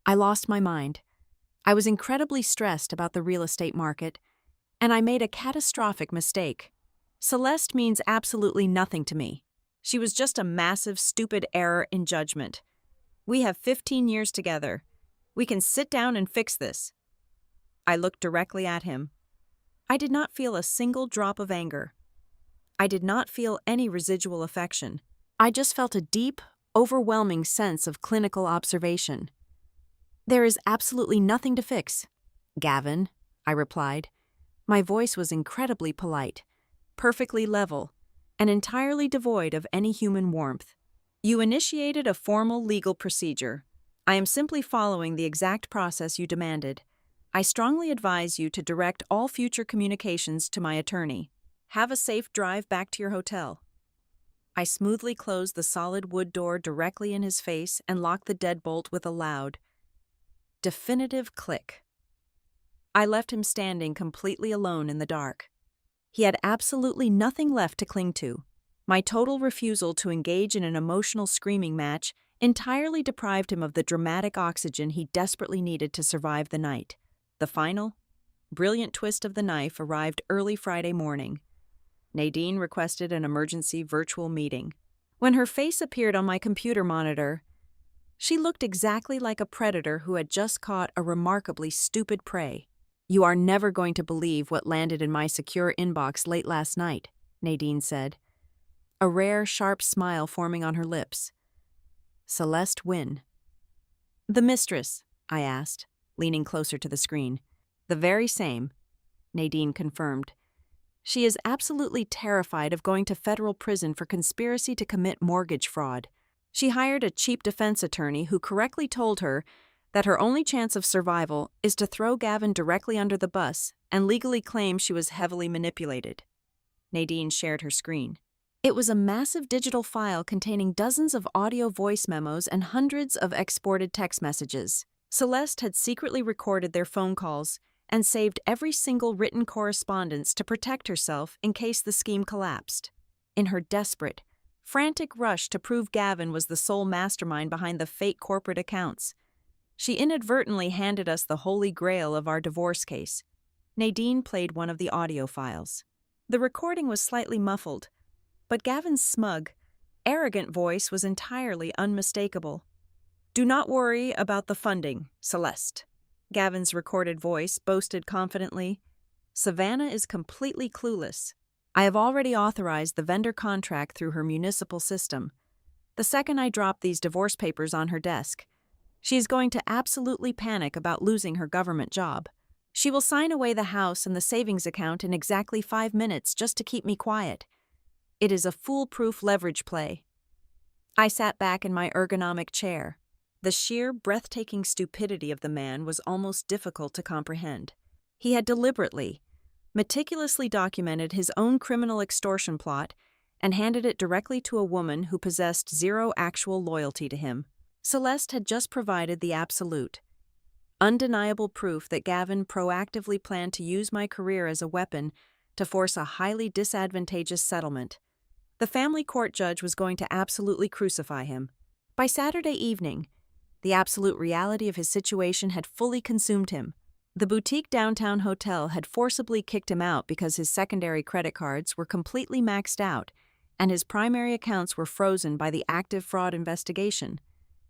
I lost my mind. I was incredibly stressed about the real estate market, and I made a catastrophic mistake. Celeste means absolutely nothing to me. She was just a massive, stupid error in judgment. We have 15 years together. We can sit down and fix this." I looked directly at him. I did not feel a single drop of anger. I did not feel any residual affection. I just felt a deep, overwhelming sense of clinical observation. "There is absolutely nothing to fix, Gavin," I replied. My voice was incredibly polite, perfectly level, and entirely devoid of any human warmth. "You initiated a formal legal procedure. I am simply following the exact process you demanded. I strongly advise you to direct all future communications to my attorney. Have a safe drive back to your hotel." I smoothly closed the solid wood door directly in his face and locked the deadbolt with a loud, definitive click. I left him standing completely alone in the dark. He had absolutely nothing left to cling to. My total refusal to engage in an emotional screaming match entirely deprived him of the dramatic oxygen he desperately needed to survive the night. The final, brilliant twist of the knife arrived early Friday morning. Nadine requested an emergency virtual meeting. When her face appeared on my computer monitor, she looked exactly like a predator who had just caught a remarkably stupid prey. "You are never going to believe what landed in my secure inbox late last night," Nadine said, a rare, sharp smile forming on her lips. "Celeste Wynne." "The mistress?" I asked, leaning closer to the screen. "The very same," Nadine confirmed. "She is absolutely terrified of going to federal prison for conspiracy to commit mortgage fraud. She hired a cheap defense attorney who correctly told her that her only chance of survival is to throw Gavin directly under the bus and legally claim she was heavily manipulated." Nadine shared her screen. It was a massive digital file containing dozens of audio voice memos and hundreds of exported text messages. Celeste had secretly recorded their phone calls and saved every single written correspondence to protect herself in case the scheme collapsed. In her desperate, frantic rush to prove Gavin was the sole mastermind behind the fake corporate accounts, she inadvertently handed us the holy grail of our divorce case. Nadine played one of the audio files. The recording was slightly muffled, but Gavin's smug, arrogant voice was entirely unmistakable. "Do not worry about the funding, Celeste," Gavin's recorded voice boasted confidently. "Savannah is completely clueless. I have already authorized the vendor contract through her municipal system. The second I drop these divorce papers on her desk, she is going to absolutely panic about losing her government job. She will sign away the house and the savings account in exactly 5 minutes just to keep me quiet. It is a foolproof leverage play." I sat back in my ergonomic chair. The sheer, breathtaking stupidity of the man was almost difficult to comprehend. He had deliberately, meticulously documented his own criminal extortion plot and handed it directly to a woman who possessed zero actual loyalty to him. Celeste had just provided the absolute, undeniable proof that Gavin proactively planned to use my career as a weapon to force a highly disadvantageous settlement. The family court judge was going to absolutely crucify him. By Saturday evening, the absolute reality of his situation had fully consumed him. The boutique downtown hotel had forcibly kicked him out because his secondary credit cards were completely maxed out and his primary accounts were frozen by the active fraud investigation.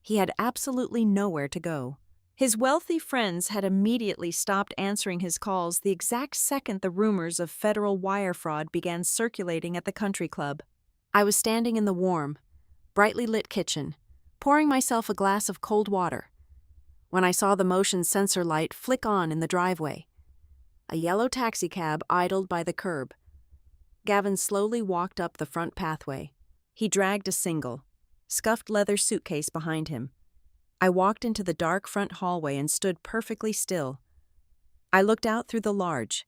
He had absolutely nowhere to go. His wealthy friends had immediately stopped answering his calls the exact second the rumors of federal wire fraud began circulating at the country club. I was standing in the warm, brightly lit kitchen, pouring myself a glass of cold water, when I saw the motion sensor light flick on in the driveway. A yellow taxicab idled by the curb. Gavin slowly walked up the front pathway. He dragged a single, scuffed leather suitcase behind him. I walked into the dark front hallway and stood perfectly still. I looked out through the large,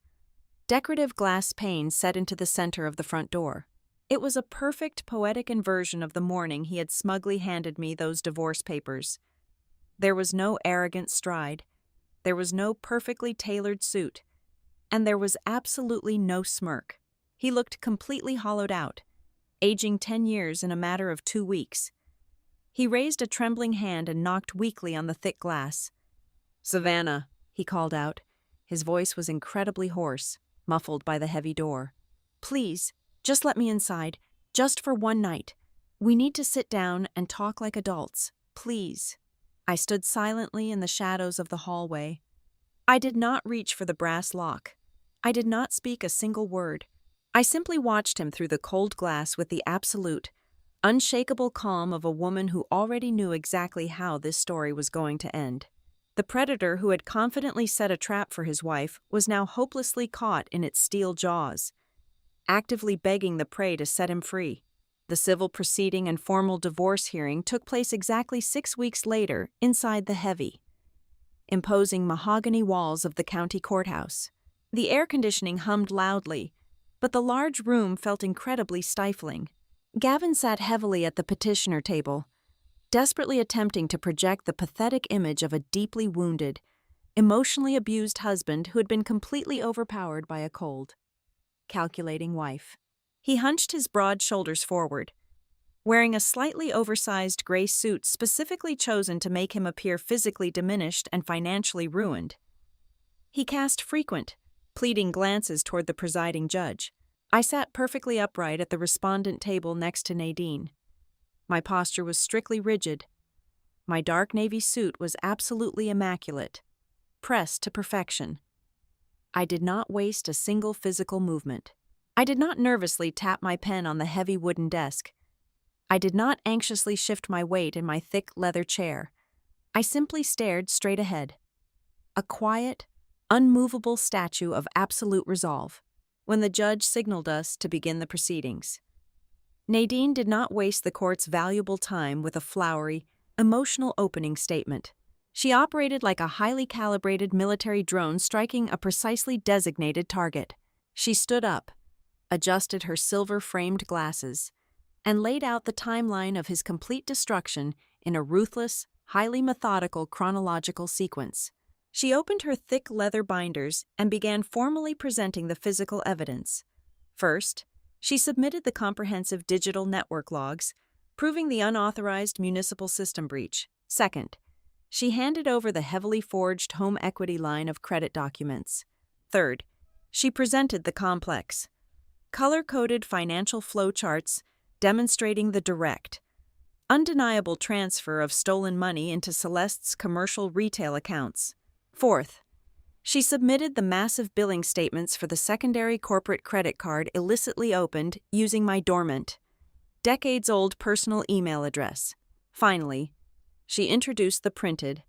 decorative glass pane set into the center of the front door. It was a perfect poetic inversion of the morning he had smugly handed me those divorce papers. There was no arrogant stride, there was no perfectly tailored suit, and there was absolutely no smirk. He looked completely hollowed out, aging 10 years in a matter of 2 weeks. He raised a trembling hand and knocked weakly on the thick glass. "Savannah," he called out. His voice was incredibly hoarse, muffled by the heavy door. "Please, just let me inside, just for one night. We need to sit down and talk like adults, please." I stood silently in the shadows of the hallway. I did not reach for the brass lock. I did not speak a single word. I simply watched him through the cold glass with the absolute, unshakable calm of a woman who already knew exactly how this story was going to end. The predator who had confidently set a trap for his wife was now hopelessly caught in its steel jaws, actively begging the prey to set him free. The civil proceeding and formal divorce hearing took place exactly 6 weeks later inside the heavy, imposing mahogany walls of the county courthouse. The air conditioning hummed loudly, but the large room felt incredibly stifling. Gavin sat heavily at the petitioner table, desperately attempting to project the pathetic image of a deeply wounded, emotionally abused husband who had been completely overpowered by a cold, calculating wife. He hunched his broad shoulders forward, wearing a slightly oversized gray suit specifically chosen to make him appear physically diminished and financially ruined. He cast frequent, pleading glances toward the presiding judge. I sat perfectly upright at the respondent table next to Nadine. My posture was strictly rigid. My dark navy suit was absolutely immaculate, pressed to perfection. I did not waste a single physical movement. I did not nervously tap my pen on the heavy wooden desk. I did not anxiously shift my weight in my thick leather chair. I simply stared straight ahead. A quiet, unmovable statue of absolute resolve. When the judge signaled us to begin the proceedings, Nadine did not waste the court's valuable time with a flowery, emotional opening statement. She operated like a highly calibrated military drone striking a precisely designated target. She stood up, adjusted her silver-framed glasses, and laid out the timeline of his complete destruction in a ruthless, highly methodical chronological sequence. She opened her thick leather binders and began formally presenting the physical evidence. First, she submitted the comprehensive digital network logs, proving the unauthorized municipal system breach. Second, she handed over the heavily forged home equity line of credit documents. Third, she presented the complex, color-coded financial flow charts demonstrating the direct, undeniable transfer of stolen money into Celeste's commercial retail accounts. Fourth, she submitted the massive billing statements for the secondary corporate credit card illicitly opened using my dormant, decades-old personal email address. Finally, she introduced the printed,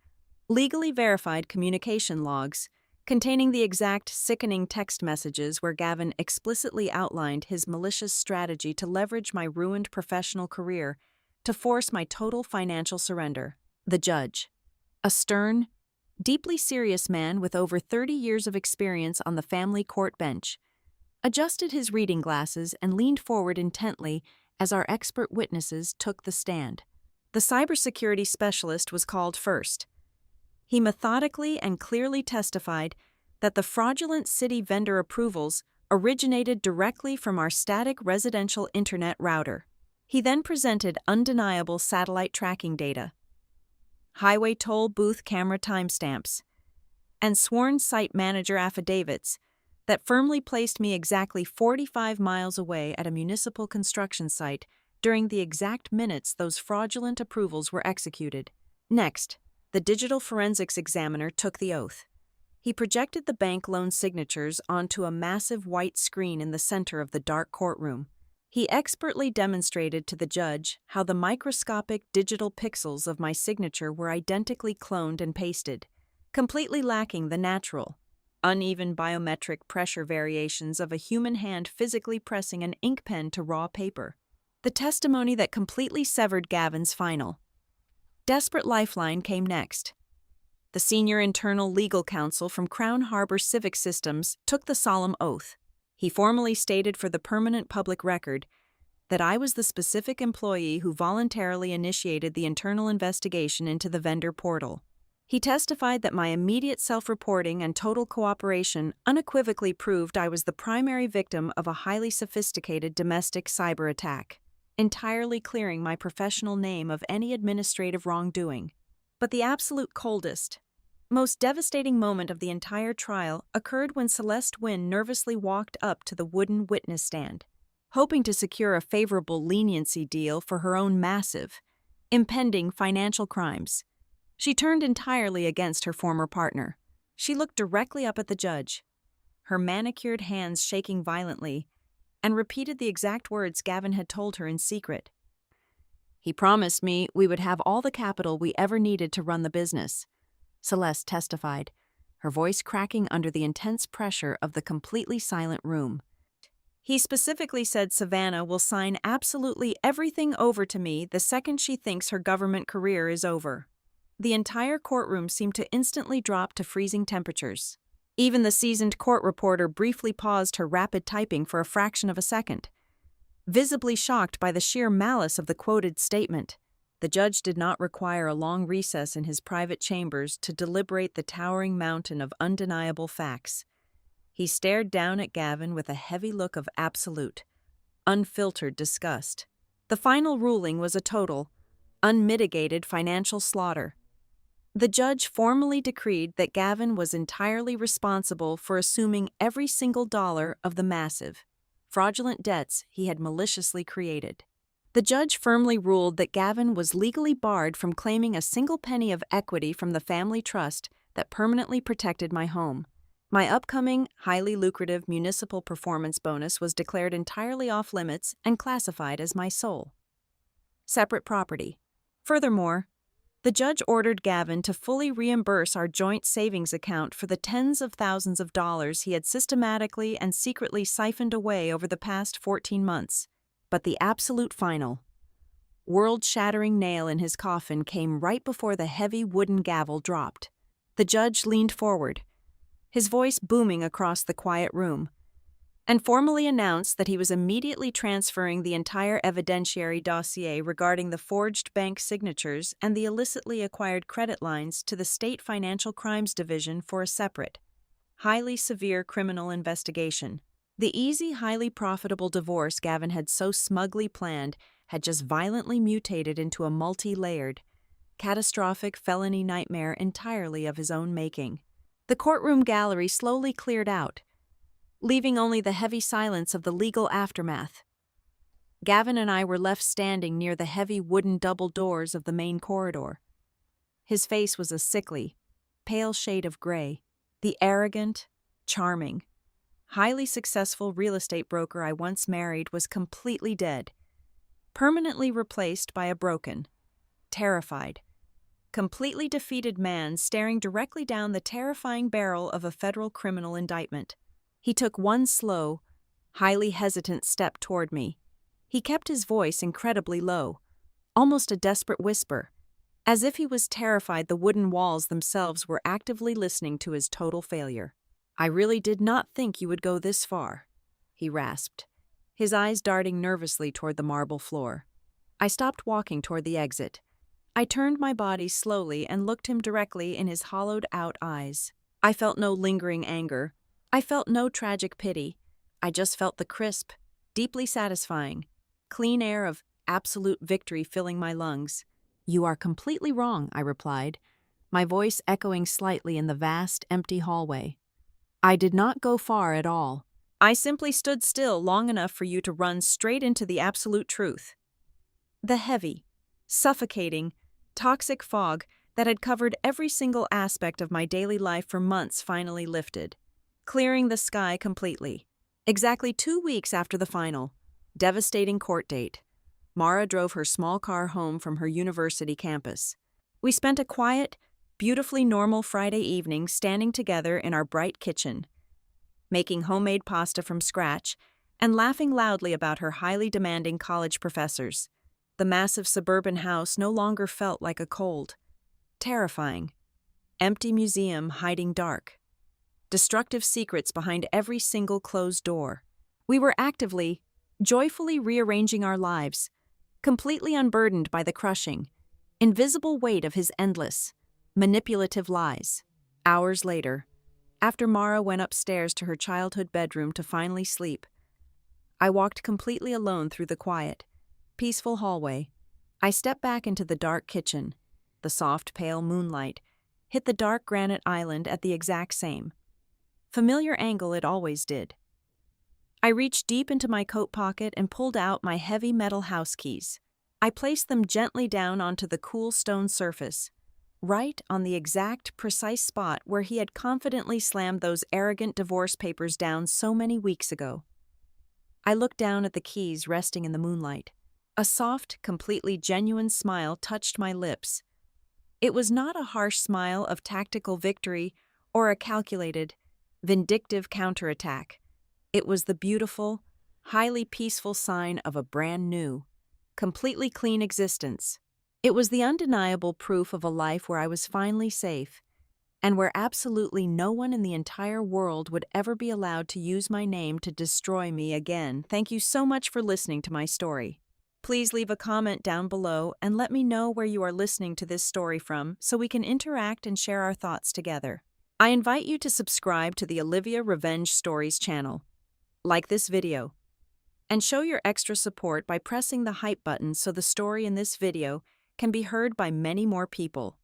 legally verified communication logs containing the exact sickening text messages where Gavin explicitly outlined his malicious strategy to leverage my ruined professional career to force my total financial surrender. The judge, a stern, deeply serious man with over 30 years of experience on the family court bench, adjusted his reading glasses and leaned forward intently as our expert witnesses took the stand. The cybersecurity specialist was called first. He methodically and clearly testified that the fraudulent city vendor approvals originated directly from our static residential internet router. He then presented undeniable satellite tracking data, highway toll booth camera timestamps, and sworn site manager affidavits that firmly placed me exactly 45 miles away at a municipal construction site during the exact minutes those fraudulent approvals were executed. Next, the digital forensics examiner took the oath. He projected the bank loan signatures onto a massive white screen in the center of the dark courtroom. He expertly demonstrated to the judge how the microscopic digital pixels of my signature were identically cloned and pasted, completely lacking the natural, uneven biometric pressure variations of a human hand physically pressing an ink pen to raw paper. The testimony that completely severed Gavin's final, desperate lifeline came next. The senior internal legal counsel from Crown Harbor Civic Systems took the solemn oath. He formally stated for the permanent public record that I was the specific employee who voluntarily initiated the internal investigation into the vendor portal. He testified that my immediate self-reporting and total cooperation unequivocally proved I was the primary victim of a highly sophisticated domestic cyber attack, entirely clearing my professional name of any administrative wrongdoing. But the absolute coldest, most devastating moment of the entire trial occurred when Celeste Wynne nervously walked up to the wooden witness stand, hoping to secure a favorable leniency deal for her own massive, impending financial crimes. She turned entirely against her former partner. She looked directly up at the judge, her manicured hands shaking violently, and repeated the exact words Gavin had told her in secret. He promised me we would have all the capital we ever needed to run the business, Celeste testified, her voice cracking under the intense pressure of the completely silent room. He specifically said Savannah will sign absolutely everything over to me the second she thinks her government career is over. The entire courtroom seemed to instantly drop to freezing temperatures. Even the seasoned court reporter briefly paused her rapid typing for a fraction of a second, visibly shocked by the sheer malice of the quoted statement. The judge did not require a long recess in his private chambers to deliberate the towering mountain of undeniable facts. He stared down at Gavin with a heavy look of absolute, unfiltered disgust. The final ruling was a total, unmitigated financial slaughter. The judge formally decreed that Gavin was entirely responsible for assuming every single dollar of the massive, fraudulent debts he had maliciously created. The judge firmly ruled that Gavin was legally barred from claiming a single penny of equity from the family trust that permanently protected my home. My upcoming, highly lucrative municipal performance bonus was declared entirely off limits and classified as my sole separate property. Furthermore, the judge ordered Gavin to fully reimburse our joint savings account for the tens of thousands of dollars he had systematically and secretly siphoned away over the past 14 months. But the absolute final, world-shattering nail in his coffin came right before the heavy wooden gavel dropped. The judge leaned forward, his voice booming across the quiet room, and formally announced that he was immediately transferring the entire evidentiary dossier regarding the forged bank signatures and the illicitly acquired credit lines to the State Financial Crimes Division for a separate, highly severe criminal investigation. The easy, highly profitable divorce Gavin had so smugly planned had just violently mutated into a multi-layered, catastrophic felony nightmare entirely of his own making. The courtroom gallery slowly cleared out, leaving only the heavy silence of the legal aftermath. Gavin and I were left standing near the heavy wooden double doors of the main corridor. His face was a sickly, pale shade of gray. The arrogant, charming, highly successful real estate broker I once married was completely dead, permanently replaced by a broken, terrified, completely defeated man staring directly down the terrifying barrel of a federal criminal indictment. He took one slow, highly hesitant step toward me. He kept his voice incredibly low, almost a desperate whisper, as if he was terrified the wooden walls themselves were actively listening to his total failure. "I really did not think you would go this far," he rasped, his eyes darting nervously toward the marble floor. I stopped walking toward the exit. I turned my body slowly and looked him directly in his hollowed-out eyes. I felt no lingering anger. I felt no tragic pity. I just felt the crisp, deeply satisfying, clean air of absolute victory filling my lungs. "You are completely wrong," I replied, my voice echoing slightly in the vast, empty hallway. "I did not go far at all. I simply stood still long enough for you to run straight into the absolute truth." The heavy, suffocating, toxic fog that had covered every single aspect of my daily life for months finally lifted, clearing the sky completely. Exactly 2 weeks after the final, devastating court date, Mara drove her small car home from her university campus. We spent a quiet, beautifully normal Friday evening standing together in our bright kitchen, making homemade pasta from scratch and laughing loudly about her highly demanding college professors. The massive suburban house no longer felt like a cold, terrifying, empty museum hiding dark, destructive secrets behind every single closed door. We were actively, joyfully rearranging our lives, completely unburdened by the crushing, invisible weight of his endless, manipulative lies. Hours later, after Mara went upstairs to her childhood bedroom to finally sleep, I walked completely alone through the quiet, peaceful hallway. I stepped back into the dark kitchen. The soft, pale moonlight hit the dark granite island at the exact same familiar angle it always did. I reached deep into my coat pocket and pulled out my heavy metal house keys. I placed them gently down onto the cool stone surface, right on the exact, precise spot where he had confidently slammed those arrogant divorce papers down so many weeks ago. I looked down at the keys resting in the moonlight. A soft, completely genuine smile touched my lips. It was not a harsh smile of tactical victory or a calculated, vindictive counterattack. It was the beautiful, highly peaceful sign of a brand new, completely clean existence. It was the undeniable proof of a life where I was finally safe, and where absolutely no one in the entire world would ever be allowed to use my name to destroy me again. Thank you so much for listening to my story. Please leave a comment down below and let me know where you are listening to this story from so we can interact and share our thoughts together. I invite you to subscribe to the Olivia Revenge Stories channel, like this video, and show your extra support by pressing the hype button so the story in this video can be heard by many more people.